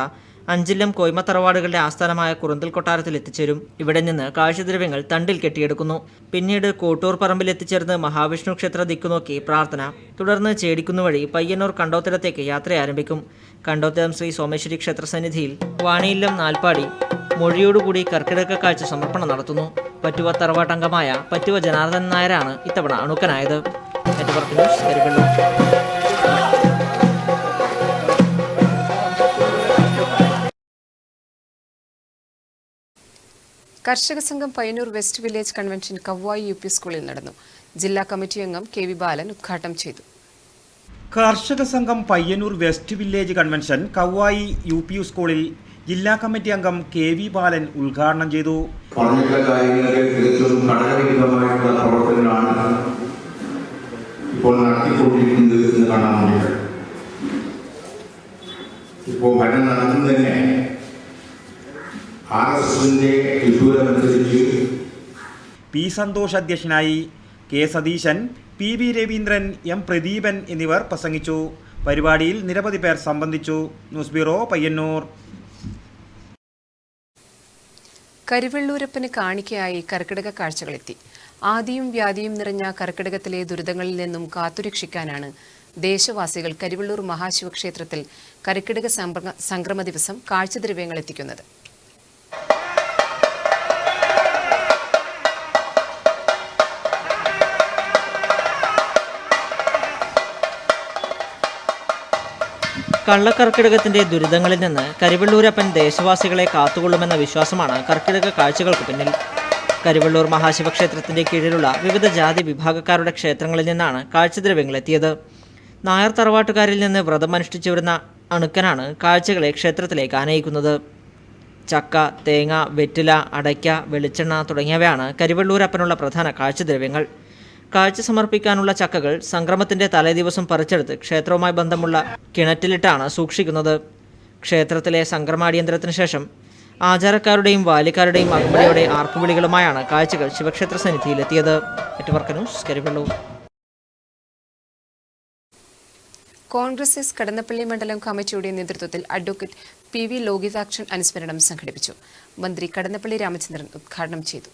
അഞ്ചില്ലം കോയ്മ തറവാടുകളുടെ ആസ്ഥാനമായ കുറുന്തൽ കൊട്ടാരത്തിൽ എത്തിച്ചേരും. ഇവിടെ നിന്ന് കാഴ്ചദ്രവ്യങ്ങൾ തണ്ടിൽ കെട്ടിയെടുക്കുന്നു. പിന്നീട് കോട്ടൂർ പറമ്പിൽ എത്തിച്ചേർന്ന് മഹാവിഷ്ണു ക്ഷേത്ര ദിക്കുനോക്കി പ്രാർത്ഥന. തുടർന്ന് ചേടിക്കുന്നു വഴി പയ്യന്നൂർ കണ്ടോത്തിടത്തേക്ക് യാത്ര ആരംഭിക്കും. കണ്ടോത്തിടം ശ്രീ സോമേശ്വരി ക്ഷേത്ര സന്നിധിയിൽ വാണിയില്ലം നാൽപ്പാടി മൊഴിയോടുകൂടി കർക്കിടക കാഴ്ച സമർപ്പണം നടത്തുന്നു. പറ്റുവ തറവാട്ടംഗമായ പറ്റുവ ജനാർദ്ദനൻ നായരാണ് ഇത്തവണ അണുക്കനായത്. നെറ്റ്വർക്ക് ന്യൂസ്, കർഷക സംഘം Payyanur west village convention Kavvayi UP സ്കൂളിൽ നടന്നു. ജില്ലാ കമ്മിറ്റി അംഗം KV ബാലൻ ഉദ്ഘാടനം ചെയ്തു. കർഷക സംഘം Payyanur west village convention Kavvayi UP സ്കൂളിൽ ജില്ലാ കമ്മിറ്റി അംഗം KV ബാലൻ ഉദ്ഘാടനം ചെയ്തു. പറഞ്ഞിട്ടുള്ള കാര്യങ്ങൾക്ക് തികച്ചും ഘടകവിരുദ്ധമായിട്ടുള്ള പ്രവർത്തനങ്ങളാണ് ഇപ്പോൾ നടത്തിക്കൊണ്ടിരിക്കുന്നത് എന്ന് കാണാൻ വേണ്ടിയിട്ട്. ഇപ്പോൾ ഭരണം നടത്തുന്നതന്നെ RSSന്റെ വിദൂരമനുസരിച്ച് P. സന്തോഷ് അധ്യക്ഷനായി. K. Satheesan, PV Raveendran, M. Pradeepan എന്നിവർ പ്രസംഗിച്ചു. പരിപാടിയിൽ നിരവധി പേർ സംബന്ധിച്ചു. News bureau Payyanur. കരിവെള്ളൂരപ്പന് കാണിക്കയായി കർക്കിടക കാഴ്ചകളെത്തി. ആദിയും വ്യാധിയും നിറഞ്ഞ കർക്കിടകത്തിലെ ദുരിതങ്ങളിൽ നിന്നും കാത്തുരക്ഷിക്കാനാണ് ദേശവാസികൾ കരിവെള്ളൂർ മഹാശിവക്ഷേത്രത്തിൽ കർക്കിടക സംക്രമ ദിവസം കാഴ്ചദ്രവ്യങ്ങൾ എത്തിക്കുന്നത്. കള്ളക്കർക്കിടകത്തിന്റെ ദുരിതങ്ങളിൽ നിന്ന് കരിവെള്ളൂരപ്പൻ ദേശവാസികളെ കാത്തുകൊള്ളുമെന്ന വിശ്വാസമാണ് കർക്കിടക കാഴ്ചകൾക്ക് പിന്നിൽ. കരിവെള്ളൂർ മഹാശിവക്ഷേത്രത്തിന്റെ കീഴിലുള്ള വിവിധ ജാതി വിഭാഗക്കാരുടെ ക്ഷേത്രങ്ങളിൽ നിന്നാണ് കാഴ്ചദ്രവ്യങ്ങൾ എത്തിയത്. നായർ തറവാട്ടുകാരിൽ നിന്ന് വ്രതമനുഷ്ഠിച്ചു വരുന്ന അണുക്കനാണ് കാഴ്ചകളെ ക്ഷേത്രത്തിലേക്ക് ആനയിക്കുന്നത്. ചക്ക, തേങ്ങ, വെറ്റില, അടയ്ക്ക, വെളിച്ചെണ്ണ തുടങ്ങിയവയാണ് കരിവെള്ളൂരപ്പനുള്ള പ്രധാന കാഴ്ചദ്രവ്യങ്ങൾ. കാഴ്ച സമർപ്പിക്കാനുള്ള ചക്കകൾ സംക്രമത്തിന്റെ തലേദിവസം പറിച്ചെടുത്ത് ക്ഷേത്രവുമായി ബന്ധമുള്ള കിണറ്റിലിട്ടാണ് സൂക്ഷിക്കുന്നത്. ക്ഷേത്രത്തിലെ സംക്രമാടിയന്ത്രത്തിന് ശേഷം ആചാരക്കാരുടെയും ബാല്യക്കാരുടെയും അകമ്പടിയോടെ ആർപ്പുവിളികളുമായാണ് കാഴ്ചകൾ ശിവക്ഷേത്ര സന്നിധിയിലെത്തിയത്. Network news, Karivellur. Congress S Kadannappalli മണ്ഡലം കമ്മിറ്റിയുടെ നേതൃത്വത്തിൽ അഡ്വക്കേറ്റ് PV ലോകിതാക്ഷൻ അനുസ്മരണം സംഘടിപ്പിച്ചു. മന്ത്രി കടന്നപ്പള്ളി രാമചന്ദ്രൻ ഉദ്ഘാടനം ചെയ്തു.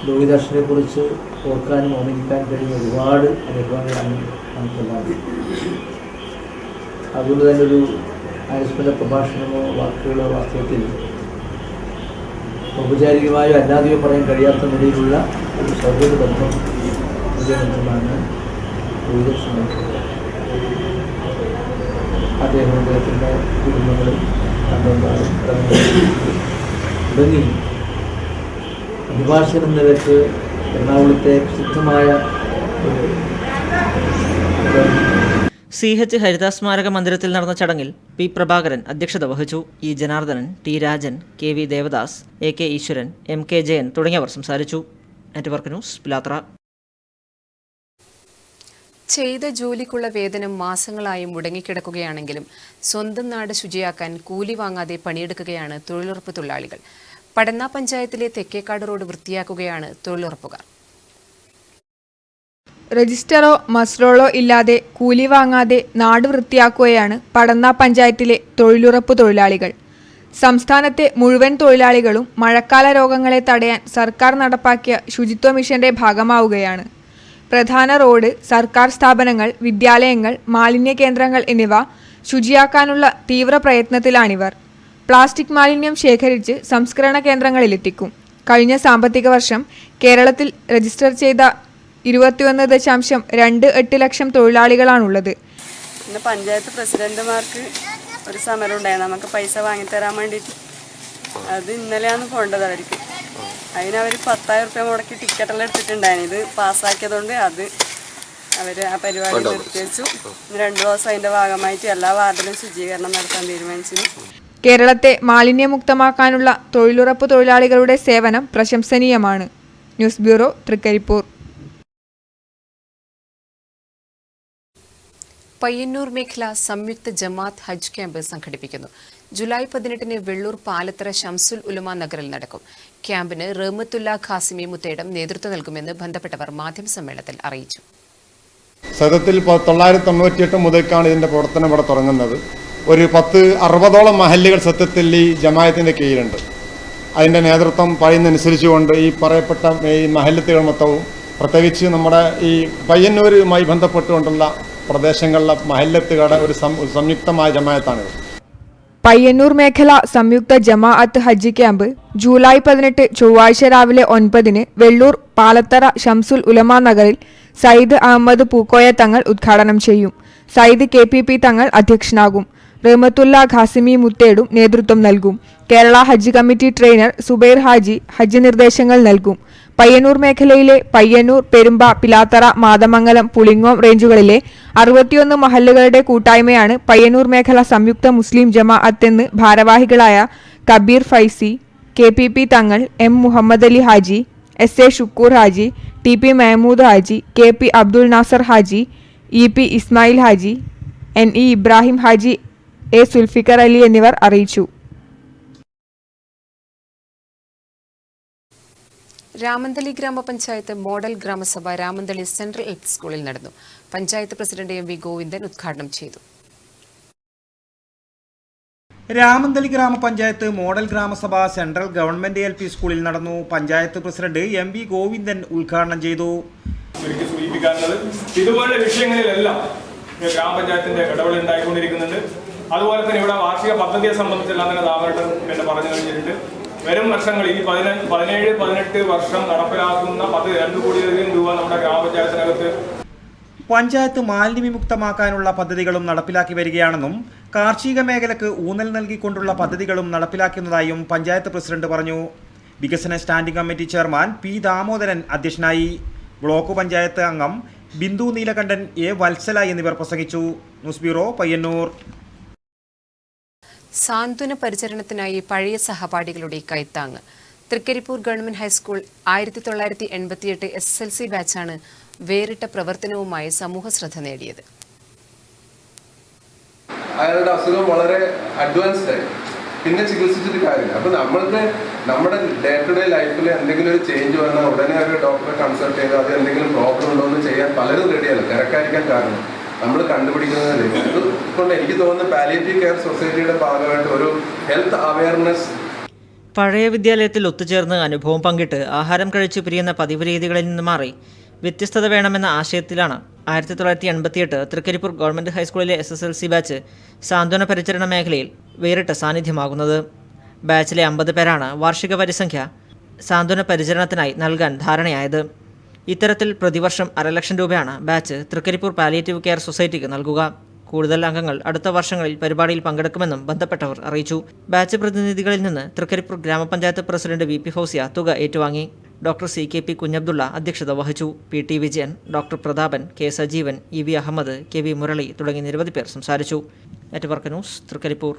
ലോകിതാക്ഷനെ കുറിച്ച് ഓർക്കാനും ഓർമ്മിക്കാൻ കഴിയുന്ന ഒരുപാട് അനുഭവങ്ങളാണ് നമുക്കുള്ളത്. അതുകൊണ്ട് തന്നെ ഒരു അനുസ്മരണ പ്രഭാഷണമോ വാക്കുകളോ വാസ്തവത്തിൽ ഔപചാരികമായോ അല്ലാതെയോ പറയാൻ കഴിയാത്ത നിലയിലുള്ള ഒരു സൗഹൃദ ബന്ധം ബന്ധമാണ് ലോകിതാക്ഷൻ. അദ്ദേഹത്തിൻ്റെ കുടുംബങ്ങളും കണ്ടവന്മാരും തുടങ്ങി അഭിഭാഷകൻ എന്ന നിലയ്ക്ക് എറണാകുളത്തെ പ്രസിദ്ധമായ CH ഹരിദാസ് സ്മാരക മന്ദിരത്തിൽ നടന്ന ചടങ്ങിൽ P. പ്രഭാകരൻ അധ്യക്ഷത വഹിച്ചു. E. Janardhanan, T. Rajan, KV Devdas, AK ഈശ്വരൻ, MK ജയൻ തുടങ്ങിയവർ സംസാരിച്ചു. Network news, Pilathara. ചെയ്ത ജോലിക്കുള്ള വേതനം മാസങ്ങളായി മുടങ്ങിക്കിടക്കുകയാണെങ്കിലും സ്വന്തം നാട് ശുചിയാക്കാൻ കൂലി വാങ്ങാതെ പണിയെടുക്കുകയാണ് തൊഴിലുറപ്പ് തൊഴിലാളികൾ. പടന്ന പഞ്ചായത്തിലെ തെക്കേക്കാട് റോഡ് വൃത്തിയാക്കുകയാണ് തൊഴിലുറപ്പുകാർ. രജിസ്റ്ററോ മസ്റോളോ ഇല്ലാതെ കൂലി വാങ്ങാതെ നാട് വൃത്തിയാക്കുകയാണ് പടന്ന പഞ്ചായത്തിലെ തൊഴിലുറപ്പ് തൊഴിലാളികൾ. സംസ്ഥാനത്തെ മുഴുവൻ തൊഴിലാളികളും മഴക്കാല രോഗങ്ങളെ തടയാൻ സർക്കാർ നടപ്പാക്കിയ ശുചിത്വ മിഷന്റെ ഭാഗമാവുകയാണ്. പ്രധാന റോഡ്, സർക്കാർ സ്ഥാപനങ്ങൾ, വിദ്യാലയങ്ങൾ, മാലിന്യ കേന്ദ്രങ്ങൾ എന്നിവ ശുചിയാക്കാനുള്ള തീവ്ര പ്രയത്നത്തിലാണിവർ. പ്ലാസ്റ്റിക് മാലിന്യം ശേഖരിച്ച് സംസ്കരണ കേന്ദ്രങ്ങളിലെത്തിക്കും. കഴിഞ്ഞ സാമ്പത്തിക വർഷം കേരളത്തിൽ രജിസ്റ്റർ ചെയ്ത 21.28 ലക്ഷം തൊഴിലാളികളാണുള്ളത്. ഇന്ന് പഞ്ചായത്ത് പ്രസിഡന്റുമാർക്ക് ഒരു സമരം ഉണ്ടായിരുന്നു, നമുക്ക് പൈസ വാങ്ങിത്തരാൻ വേണ്ടിയിട്ട്. അത് ഇന്നലെയാണ് കൊണ്ടത് അവർക്ക്. അതിനവർ 10,000 രൂപ മുടക്കി ടിക്കറ്റെല്ലാം എടുത്തിട്ടുണ്ടായിരുന്നു. ഇത് പാസ്സാക്കിയതുകൊണ്ട് അത് അവർ ആ പരിപാടി നിർത്തിവെച്ചു. 2 ദിവസം അതിൻ്റെ ഭാഗമായിട്ട് എല്ലാ വാർഡിലും ശുചീകരണം നടത്താൻ തീരുമാനിച്ചു. കേരളത്തെ മാലിന്യമുക്തമാക്കാനുള്ള തൊഴിലുറപ്പ് തൊഴിലാളികളുടെ സേവനം പ്രശംസനീയമാണ്. News bureau, Trikaripur. പയ്യന്നൂർ മേഖല സംയുക്ത ജമാഅത്ത് ഹജ്ജ് ക്യാമ്പ് സംഘടിപ്പിക്കുന്നു. ജൂലൈ 18 വെള്ളൂർ പാലത്തറ ഷംസുൽ ഉലമ നഗറിൽ നടക്കും. ക്യാമ്പിന് റഹ്മത്തുള്ള ഖാസിമി മുത്തേടം നേതൃത്വം നൽകുമെന്ന് ബന്ധപ്പെട്ടവർ മാധ്യമസമ്മേളനത്തിൽ അറിയിച്ചു. സത്യത്തിൽ 1998 മുതൽക്കാണ് ഇതിൻ്റെ പ്രവർത്തനം ഇവിടെ തുടങ്ങുന്നത്. ഒരു 10-60ഓളം മഹല്ലുകൾ സത്യത്തിൽ ഈ ജമാഅത്തിൻ്റെ കീഴിലുണ്ട്. അതിൻ്റെ നേതൃത്വം പറയുന്നതനുസരിച്ചുകൊണ്ട് ഈ പറയപ്പെട്ട ഈ മഹല്ലത്തുകൾ മൊത്തവും, പ്രത്യേകിച്ച് നമ്മുടെ ഈ പയ്യന്നൂരുമായി ബന്ധപ്പെട്ടുകൊണ്ടുള്ള പ്രദേശങ്ങളിലെ മഹല്ലത്തുകളുടെ ഒരു സംയുക്തമായ ജമാഅത്താണിത്. പയ്യന്നൂർ മേഖല സംയുക്ത ജമാഅത്ത് ഹജ്ജ് ക്യാമ്പ് ജൂലൈ 18 ചൊവ്വാഴ്ച രാവിലെ 9 വെള്ളൂർ പാലത്തറ ഷംസുൽ ഉലമ നഗറിൽ സയ്യിദ് അഹമ്മദ് പൂക്കോയ തങ്ങൾ ഉദ്ഘാടനം ചെയ്യും. സയ്യിദ് KPP തങ്ങൾ അധ്യക്ഷനാകും. റഹ്മത്തുള്ള ഖാസിമി മുത്തേടും നേതൃത്വം നൽകും. കേരള ഹജ്ജ് കമ്മിറ്റി ട്രെയിനർ സുബൈർ ഹാജി ഹജ്ജ് നിർദ്ദേശങ്ങൾ നൽകും. പയ്യന്നൂർ മേഖലയിലെ പയ്യന്നൂർ, പെരുമ്പ, പിലാത്തറ, മാതമംഗലം, പുളിങ്ങോം റേഞ്ചുകളിലെ 61 മഹല്ലുകളുടെ കൂട്ടായ്മയാണ് പയ്യന്നൂർ മേഖല സംയുക്ത മുസ്ലിം ജമാഅത്ത് എന്ന് ഭാരവാഹികളായ Kabeer Faizy, KPP Thangal, M Muhammad Ali Haji, SA Shukkoor Haji, TP Mehmood Haji, KP Abdul Nasar Haji, EP Ismail Haji, NE Ibrahim Haji, A Zulfikar Ali എന്നിവർ അറിയിച്ചു. രാമന്തളി ഗ്രാമപഞ്ചായത്ത് മോഡൽ ഗ്രാമസഭ രാമന്തളി സെൻട്രൽ എൽ സ്കൂളിൽ നടന്നു. പഞ്ചായത്ത് പ്രസിഡന്റ് MV ഗോവിന്ദൻ ഉദ്ഘാടനം ചെയ്തു. രാമന്തളി ഗ്രാമപഞ്ചായത്ത് മോഡൽ ഗ്രാമസഭ സെൻട്രൽ ഗവൺമെന്റ് LP സ്കൂളിൽ നടന്നു. പഞ്ചായത്ത് പ്രസിഡന്റ് MV ഗോവിന്ദൻ ഉദ്ഘാടനം ചെയ്തു. ഇതുപോലുള്ള വിഷയങ്ങളിലെല്ലാം ഗ്രാമപഞ്ചായത്തിന്റെ ഇടപെടൽ ഉണ്ടായിക്കൊണ്ടിരിക്കുന്നുണ്ട്. അതുപോലെ തന്നെ ഇവിടെ വാർഷിക പദ്ധതിയെ സംബന്ധിച്ചെല്ലാം തന്നെ താമരട്ടം എന്ന് പറഞ്ഞു കഴിഞ്ഞിട്ടുണ്ട്. വരും വർഷങ്ങളിൽ ഈ 17-18 വർഷം നടപ്പിലാക്കുന്ന 2 കോടിയിലധികം രൂപ നമ്മുടെ ഗ്രാമപഞ്ചായത്തിനകത്ത്. പഞ്ചായത്ത് മാലിന്യവിമുക്തമാക്കാനുള്ള പദ്ധതികളും നടപ്പിലാക്കി വരികയാണെന്നും കാർഷിക മേഖലയ്ക്ക് ഊന്നൽ നൽകിക്കൊണ്ടുള്ള പദ്ധതികളും നടപ്പിലാക്കുന്നതായും പഞ്ചായത്ത് പ്രസിഡന്റ് പറഞ്ഞു. വികസന standing committee chairman P Damodaran അധ്യക്ഷനായി. ബ്ലോക്ക് പഞ്ചായത്ത് അംഗം ബിന്ദു നീലകണ്ഠൻ, A വത്സല എന്നിവർ പ്രസംഗിച്ചു. News bureau, Payyanur. സാന്ത്വന പരിചരണത്തിനായി പഴയ സഹപാഠികളുടെ കൈത്താങ്ങ്. തൃക്കരിപ്പൂർ ഗവൺമെന്റ് ഹൈസ്കൂൾ 1988 SSLC ബാച്ചാണ് വേറിട്ട പ്രവർത്തനവുമായി സമൂഹ ശ്രദ്ധ നേടിയത്. അയാളുടെ അസുഖം വളരെ അഡ്വാൻസ്ഡ് ആയി, പിന്നെ ചികിത്സിച്ചിട്ട് കാര്യമില്ല. അപ്പൊ നമ്മൾക്ക് നമ്മുടെ ഡേ ടു ഡേ ലൈഫിൽ എന്തെങ്കിലും ഒരു ചേഞ്ച് വന്നാൽ ഉടനെ ഒരു ഡോക്ടറെ കൺസൾട്ട് ചെയ്ത് അത് എന്തെങ്കിലും പ്രോബ്ലം ഉണ്ടോ എന്ന് ചെയ്യാൻ പലരും റെഡിയാണ്. തിരക്കായിരിക്കാൻ കാരണം നമ്മൾ കണ്ടുപിടിക്കുന്നതില്ല. അതുകൊണ്ട് എനിക്ക് തോന്നുന്നു പാലിയേറ്റീവ് കെയർ സൊസൈറ്റിയുടെ ഭാഗമായിട്ട് ഒരു ഹെൽത്ത് അവയർനെസ്. പഴയ വിദ്യാലയത്തിൽ ഒത്തുചേർന്ന് അനുഭവം പങ്കിട്ട് ആഹാരം കഴിച്ചു പിരിയുന്ന പതിവ് രീതികളിൽ നിന്ന് മാറി വ്യത്യസ്തത വേണമെന്ന ആശയത്തിലാണ് 1988 തൃക്കരിപ്പൂർ ഗവൺമെന്റ് ഹൈസ്കൂളിലെ SSLC ബാച്ച് സാന്ത്വന പരിചരണ മേഖലയിൽ വേറിട്ട സാന്നിധ്യമാകുന്നത്. ബാച്ചിലെ 50 പേരാണ് വാർഷിക പരിസംഖ്യ സാന്ത്വന പരിചരണത്തിനായി നൽകാൻ ധാരണയായത്. ഇത്തരത്തിൽ പ്രതിവർഷം 500,000 രൂപയാണ് ബാച്ച് തൃക്കരിപ്പൂർ പാലിയേറ്റീവ് കെയർ സൊസൈറ്റിക്ക് നൽകുക. കൂടുതൽ അംഗങ്ങൾ അടുത്ത വർഷങ്ങളിൽ പരിപാടിയിൽ പങ്കെടുക്കുമെന്നും ബന്ധപ്പെട്ടവർ അറിയിച്ചു. ബാച്ച് പ്രതിനിധികളിൽ നിന്ന് തൃക്കരിപ്പൂർ ഗ്രാമപഞ്ചായത്ത് പ്രസിഡന്റ് VP ഫൗസിയ തുക ഏറ്റുവാങ്ങി. ഡോക്ടർ CKP കുഞ്ഞബ്ദുള്ള അധ്യക്ഷത വഹിച്ചു. PT Vijayan, doctor Prathapan, K Sajeevan, EV Ahmed, KV Murali തുടങ്ങി നിരവധി പേർ സംസാരിച്ചു. Network news, Trikaripur.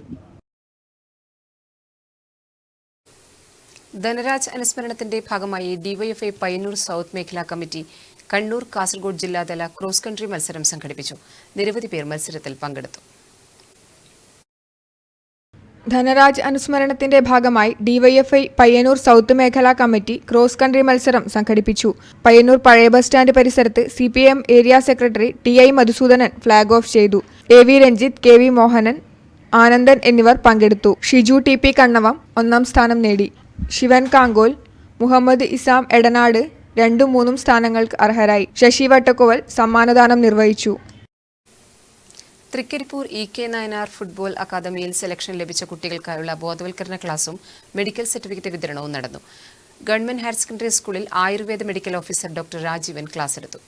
ധനരാജ് അനുസ്മരണത്തിന്റെ ഭാഗമായി DYFI പയ്യന്നൂർ സൗത്ത് മേഖലാ കമ്മിറ്റി കണ്ണൂർ, കാസർഗോഡ് ജില്ലാതല ക്രോസ് കൺട്രി മത്സരം സംഘടിപ്പിച്ചു. നിരവധി പേർ മത്സരത്തിൽ പങ്കെടുത്തു. ധനരാജ് അനുസ്മരണത്തിന്റെ ഭാഗമായി DYFI പയ്യന്നൂർ സൗത്ത് മേഖലാ കമ്മിറ്റി ക്രോസ് കൺട്രി മത്സരം സംഘടിപ്പിച്ചു. പയ്യന്നൂർ പഴയ ബസ് സ്റ്റാൻഡ് പരിസരത്ത് CPM area secretary TI Madhusoodanan flag off ചെയ്തു. AV രഞ്ജിത്ത്, KV മോഹനൻ, ആനന്ദൻ എന്നിവർ പങ്കെടുത്തു. ഷിജു TP കണ്ണവം 1ാം സ്ഥാനം നേടി. ശിവൻ കാങ്കോൽ, മുഹമ്മദ് ഇസാം എടനാട് 2ഉം 3ഉം സ്ഥാനങ്ങൾക്ക് അർഹരായി. ശശി വട്ടക്കോവൽ സമ്മാനദാനം നിർവഹിച്ചു. തൃക്കരിപ്പൂർ EK നായനാർ ഫുട്ബോൾ അക്കാദമിയിൽ സെലക്ഷൻ ലഭിച്ച കുട്ടികൾക്കായുള്ള ബോധവൽക്കരണ ക്ലാസും മെഡിക്കൽ സർട്ടിഫിക്കറ്റ് വിതരണവും നടന്നു. ഗവൺമെന്റ് ഹയർ സെക്കൻഡറി സ്കൂളിൽ Ayurveda medical officer doctor Rajeevan class എടുത്തു.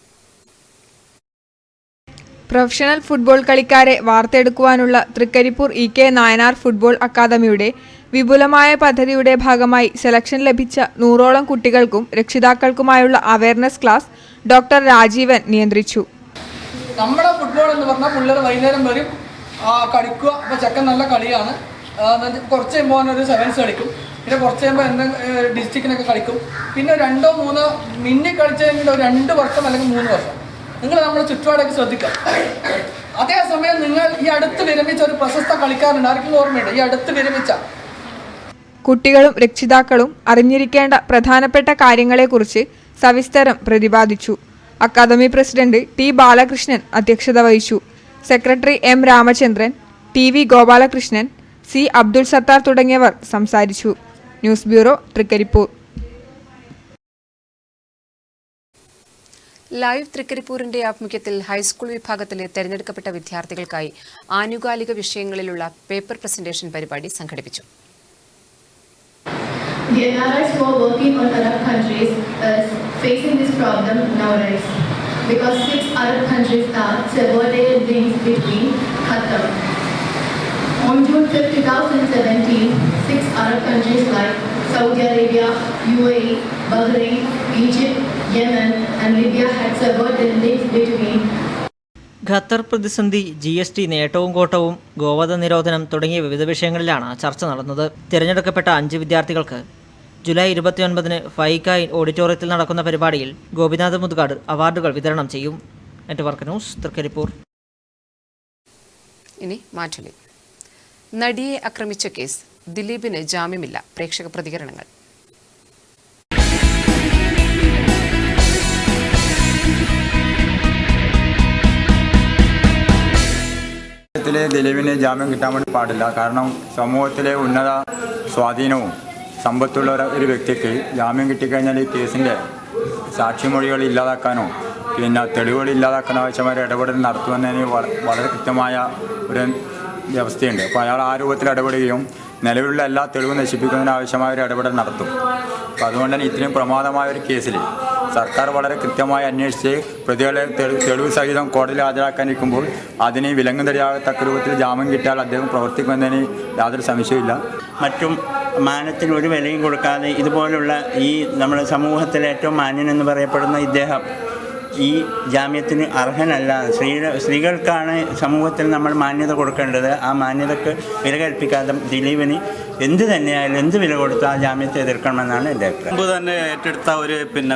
പ്രൊഫഷണൽ ഫുട്ബോൾ കളിക്കാരെ വാർത്തെടുക്കുവാനുള്ള തൃക്കരിപ്പൂർ EK നായനാർ ഫുട്ബോൾ അക്കാദമിയുടെ വിപുലമായ പദ്ധതിയുടെ ഭാഗമായി സെലക്ഷൻ ലഭിച്ച 100ഓളം കുട്ടികൾക്കും രക്ഷിതാക്കൾക്കുമായുള്ള അവയർനെസ് ക്ലാസ് ഡോക്ടർ രാജീവൻ നിയന്ത്രിച്ചു. നമ്മുടെ ഫുട്ബോൾ എന്ന് പറഞ്ഞാൽ പിള്ളേർ വൈകുന്നേരം വരും കളിക്കുക. അപ്പോൾ ചെക്കൻ നല്ല കളിയാണ്. കുറച്ച് കഴിയുമ്പോൾ ഒരു സെവൻസ് കളിക്കും, പിന്നെ കുറച്ച് കഴിയുമ്പോൾ ഡിസ്ട്രിക്റ്റിനൊക്കെ കളിക്കും. പിന്നെ 2-3 മിന്നി കളിച്ച് കഴിഞ്ഞാൽ ഒരു 2 വർഷം അല്ലെങ്കിൽ 3 വർഷം നിങ്ങൾ നമ്മുടെ ചുറ്റുപാടൊക്കെ ശ്രദ്ധിക്കുക. അതേസമയം നിങ്ങൾ ഈ അടുത്ത് വിരമിച്ച ഒരു പ്രശസ്ത കളിക്കാരുണ്ട്, ആർക്കും ഓർമ്മയുണ്ട്? ഈ അടുത്ത് വിരമിച്ച കുട്ടികളും രക്ഷിതാക്കളും അറിഞ്ഞിരിക്കേണ്ട പ്രധാനപ്പെട്ട കാര്യങ്ങളെക്കുറിച്ച് സവിസ്തരം പ്രതിപാദിച്ചു. അക്കാദമി പ്രസിഡന്റ് T ബാലകൃഷ്ണൻ അധ്യക്ഷത വഹിച്ചു. Secretary M Ramachandran, TV Gopalakrishnan, C Abdul Sathar തുടങ്ങിയവർ സംസാരിച്ചു. News bureau, Trikaripur. ലൈവ് തൃക്കരിപ്പൂരിന്റെ ആഭിമുഖ്യത്തിൽ ഹൈസ്കൂൾ വിഭാഗത്തിലെ തെരഞ്ഞെടുക്കപ്പെട്ട വിദ്യാർത്ഥികൾക്കായി ആനുകാലിക വിഷയങ്ങളിലുള്ള പേപ്പർ പ്രസന്റേഷൻ പരിപാടി സംഘടിപ്പിച്ചു. The NRIs who are working on Arab countries is facing this problem nowadays because 6 Arab countries are severed links between Qatar. On June 5, 2017, 6 Arab countries like Saudi Arabia, UAE, Bahrain, Egypt, Yemen, and Libya had severed the links between. Qatar പ്രതിസന്ധി, GST നേട്ടവും കോട്ടവും, ഗോവധ നിരോധനം തുടങ്ങിയ വിവിധ വിഷയങ്ങളിലാണ് ചർച്ച നടന്നത്. തിരഞ്ഞെടുക്കപ്പെട്ട 5 വിദ്യാർത്ഥികൾക്ക് July 29-ന് ഫൈക്ക ഓഡിറ്റോറിയത്തിൽ നടക്കുന്ന പരിപാടിയിൽ ഗോപിനാഥ് മുദ്ഗാഡ് അവാർഡുകൾ വിതരണം ചെയ്യും. Network news, Trikaripur. ഇനി മാറ്റലി. നടിയെ ആക്രമിച്ച കേസ്, ദിലീപിന് ജാമ്യമില്ല. പ്രേക്ഷക പ്രതികരണങ്ങൾ. ദിലീപിന് ജാമ്യം കിട്ടാൻ വേണ്ടി പാടില്ല. കാരണം സമൂഹത്തിലെ ഉന്നത സ്വാധീനവും സമ്പത്തുള്ള ഒരു വ്യക്തിക്ക് ജാമ്യം കിട്ടിക്കഴിഞ്ഞാൽ ഈ കേസിൻ്റെ സാക്ഷിമൊഴികൾ ഇല്ലാതാക്കാനോ പിന്നെ തെളിവുകൾ ഇല്ലാതാക്കാൻ ആവശ്യമായ ഇടപെടൽ നടത്തുമെന്നതിന് വളരെ കൃത്യമായ ഒരു വ്യവസ്ഥയുണ്ട്. അപ്പോൾ അയാൾ ആ രൂപത്തിൽ ഇടപെടുകയും നിലവിലുള്ള എല്ലാ തെളിവും നശിപ്പിക്കുന്നതിന് ആവശ്യമായ ഒരു ഇടപെടൽ നടത്തും. അപ്പോൾ അതുകൊണ്ട് തന്നെ ഇത്രയും പ്രമാദമായ ഒരു കേസിൽ സർക്കാർ വളരെ കൃത്യമായി അന്വേഷിച്ച് പ്രതികളെ തെളിവ് സഹിതം കോടതിയിൽ ഹാജരാക്കാനിരിക്കുമ്പോൾ അതിന് വിലങ്ങുതടിയാകത്തക്ക രൂപത്തിൽ ജാമ്യം കിട്ടിയാൽ അദ്ദേഹം പ്രവർത്തിക്കുന്നതിന് യാതൊരു സംശയമില്ല. മറ്റും മാനത്തിന് ഒരു വിലയും കൊടുക്കാതെ ഇതുപോലുള്ള ഈ നമ്മുടെ സമൂഹത്തിലെ ഏറ്റവും മാന്യനെന്ന് പറയപ്പെടുന്ന ഇദ്ദേഹം ഈ ജാമ്യത്തിന് അർഹനല്ല. സ്ത്രീകൾക്കാണ് സമൂഹത്തിൽ നമ്മൾ മാന്യത കൊടുക്കേണ്ടത്. ആ മാന്യതക്ക് വില കൽപ്പിക്കാതെ ദിലീപിന് എന്ത് തന്നെയായാലും എന്ത് വില കൊടുത്ത് ആ ജാമ്യത്തെ എതിർക്കണമെന്നാണ് എൻ്റെ അഭിപ്രായം. മുമ്പ് തന്നെ ഏറ്റെടുത്ത ഒരു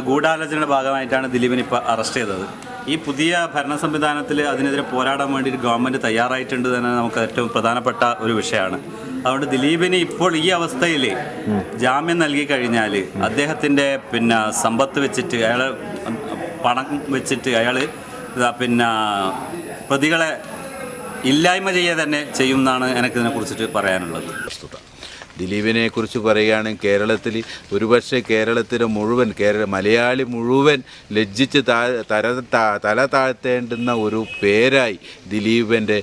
ഗൂഢാലോചനയുടെ ഭാഗമായിട്ടാണ് ദിലീപിനെ ഇപ്പോൾ അറസ്റ്റ് ചെയ്തത്. ഈ പുതിയ ഭരണ സംവിധാനത്തിൽ അതിനെതിരെ പോരാടാൻ വേണ്ടി ഒരു ഗവൺമെൻറ് തയ്യാറായിട്ടുണ്ട് തന്നെ നമുക്ക് ഏറ്റവും പ്രധാനപ്പെട്ട ഒരു വിഷയമാണ്. അതുകൊണ്ട് ദിലീപിന് ഇപ്പോൾ ഈ അവസ്ഥയിൽ ജാമ്യം നൽകി കഴിഞ്ഞാൽ അദ്ദേഹത്തിൻ്റെ സമ്പത്ത് വെച്ചിട്ട് അയാൾ പണം വെച്ചിട്ട് അയാൾ പ്രതികളെ ഇല്ലായ്മ ചെയ്യുക തന്നെ ചെയ്യുമെന്നാണ് എനിക്കിതിനെക്കുറിച്ചിട്ട് പറയാനുള്ളത്. ദിലീപിനെ കുറിച്ച് പറയുകയാണെങ്കിൽ കേരളത്തിൽ ഒരുപക്ഷെ കേരളത്തിലെ മുഴുവൻ മലയാളി മുഴുവൻ ലജ്ജിച്ച് തല താഴ്ത്തേണ്ടുന്ന ഒരു പേരായി ദിലീപിൻ്റെ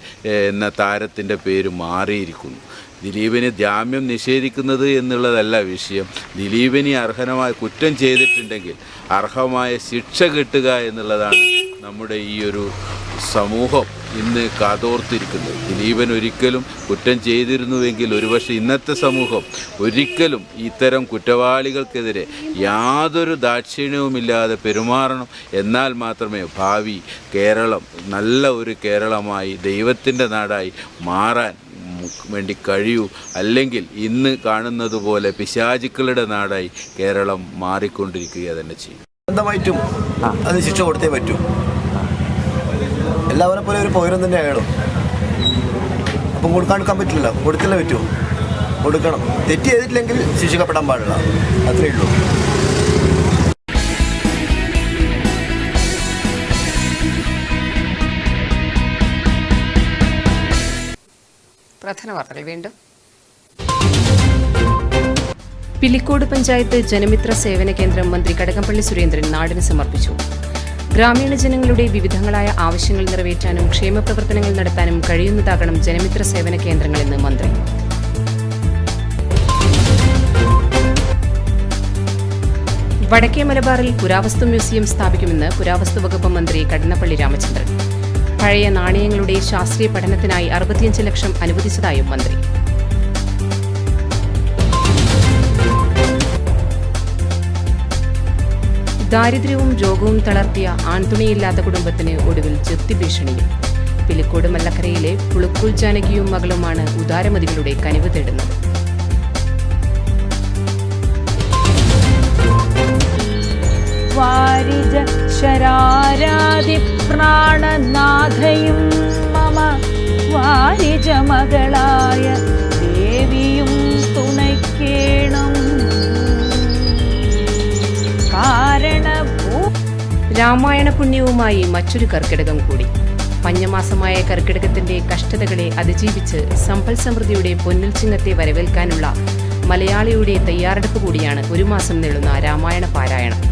എന്ന താരത്തിൻ്റെ പേര് മാറിയിരിക്കുന്നു. ദിലീപിന് ജാമ്യം നിഷേധിക്കുന്നത് എന്നുള്ളതല്ല വിഷയം. ദിലീപിന് അർഹമായ കുറ്റം ചെയ്തിട്ടുണ്ടെങ്കിൽ അർഹമായ ശിക്ഷ കിട്ടുക എന്നുള്ളതാണ് നമ്മുടെ ഈ ഒരു സമൂഹം ഇന്ന് കാതോർത്തിരിക്കുന്നത്. ദിലീപൻ ഒരിക്കലും കുറ്റം ചെയ്തിരുന്നുവെങ്കിൽ ഒരുപക്ഷെ ഇന്നത്തെ സമൂഹം ഒരിക്കലും ഇത്തരം കുറ്റവാളികൾക്കെതിരെ യാതൊരു ദാക്ഷിണ്യവുമില്ലാതെ പെരുമാറണം. എന്നാൽ മാത്രമേ ഭാവി കേരളം നല്ല ഒരു കേരളമായി ദൈവത്തിൻ്റെ നാടായി മാറാൻ വേണ്ടി കഴിയൂ. അല്ലെങ്കിൽ ഇന്ന് കാണുന്നത് പോലെ പിശാചുക്കളുടെ നാടായി കേരളം മാറിക്കൊണ്ടിരിക്കുക തന്നെ ചെയ്യും. സ്വന്തമായിട്ടും അത് ശിക്ഷ കൊടുത്തേ പറ്റൂ. എല്ലാവരെ പോലെ ഒരു പൗരൻ തന്നെ ആകണം. അപ്പം കൊടുക്കാൻ പറ്റില്ല, കൊടുത്തല്ലേ പറ്റുമോ? കൊടുക്കണം. തെറ്റ് ചെയ്തിട്ടില്ലെങ്കിൽ ശിക്ഷിക്കപ്പെടാൻ പാടില്ല. അത്രയേ ഉള്ളൂ. പ്രധാന വാർത്തകൾ വീണ്ടും. പിലിക്കോട് പഞ്ചായത്ത് ജനമിത്ര സേവന കേന്ദ്രം മന്ത്രി കടകംപള്ളി സുരേന്ദ്രൻ നാടിന് സമർപ്പിച്ചു. ഗ്രാമീണ ജനങ്ങളുടെ വിവിധങ്ങളായ ആവശ്യങ്ങൾ നിറവേറ്റാനും ക്ഷേമപ്രവർത്തനങ്ങൾ നടത്താനും കഴിയുന്നതാകണം ജനമിത്ര സേവന കേന്ദ്രങ്ങളെന്ന് മന്ത്രി. വടക്കേ മലബാറിൽ പുരാവസ്തു മ്യൂസിയം സ്ഥാപിക്കുമെന്ന് പുരാവസ്തു വകുപ്പ് മന്ത്രി കടന്നപ്പള്ളി രാമചന്ദ്രൻ. പഴയ നാണയങ്ങളുടെ ശാസ്ത്രീയ പഠനത്തിനായി 65 ലക്ഷം അനുവദിച്ചതായും മന്ത്രി. ദാരിദ്ര്യവും രോഗവും തളർത്തിയ ആൺതുണയില്ലാത്ത കുടുംബത്തിന് ഒടുവിൽ ജപ്തി ഭീഷണിയും. പിലിക്കോട് മല്ലക്കരയിലെ പുളുക്കുൽ ജാനകിയും മകളുമാണ് ഉദാരമതികളുടെ കനിവ് തേടുന്നത്. വാരിജ ശരാരാതി പ്രാണനാഥയും മമ വാരിജ മകളായ ദേവിയും തുണയ്ക്കേണം. രാമായണ പുണ്യവുമായി മറ്റൊരു കർക്കിടകം കൂടി. പഞ്ഞമാസമായ കർക്കിടകത്തിന്റെ കഷ്ടതകളെ അതിജീവിച്ച് സമ്പൽ സമൃദ്ധിയുടെ പൊന്നിൽ ചിങ്ങത്തെ വരവേൽക്കാനുള്ള മലയാളിയുടെ തയ്യാറെടുപ്പ് കൂടിയാണ് ഒരു മാസം നീളുന്ന രാമായണ പാരായണം.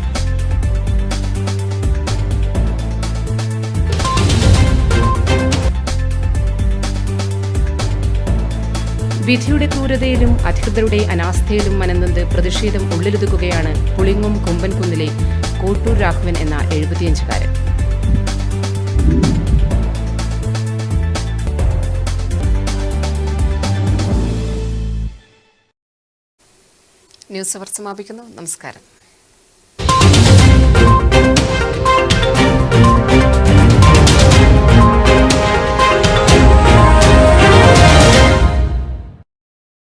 വിധിയുടെ ക്രൂരതയിലും അധികൃതരുടെ അനാസ്ഥയിലും മനംനൊന്ത് പ്രതിഷേധം ഉള്ളിലൊതുക്കുകയാണ് പുളിങ്ങും കുമ്പൻകുന്നിലെ കോട്ടൂർ രാഘവൻ എന്ന 75-കാരൻ. ന്യൂസ് അവർ സമാപിക്കുന്നു. നമസ്കാരം.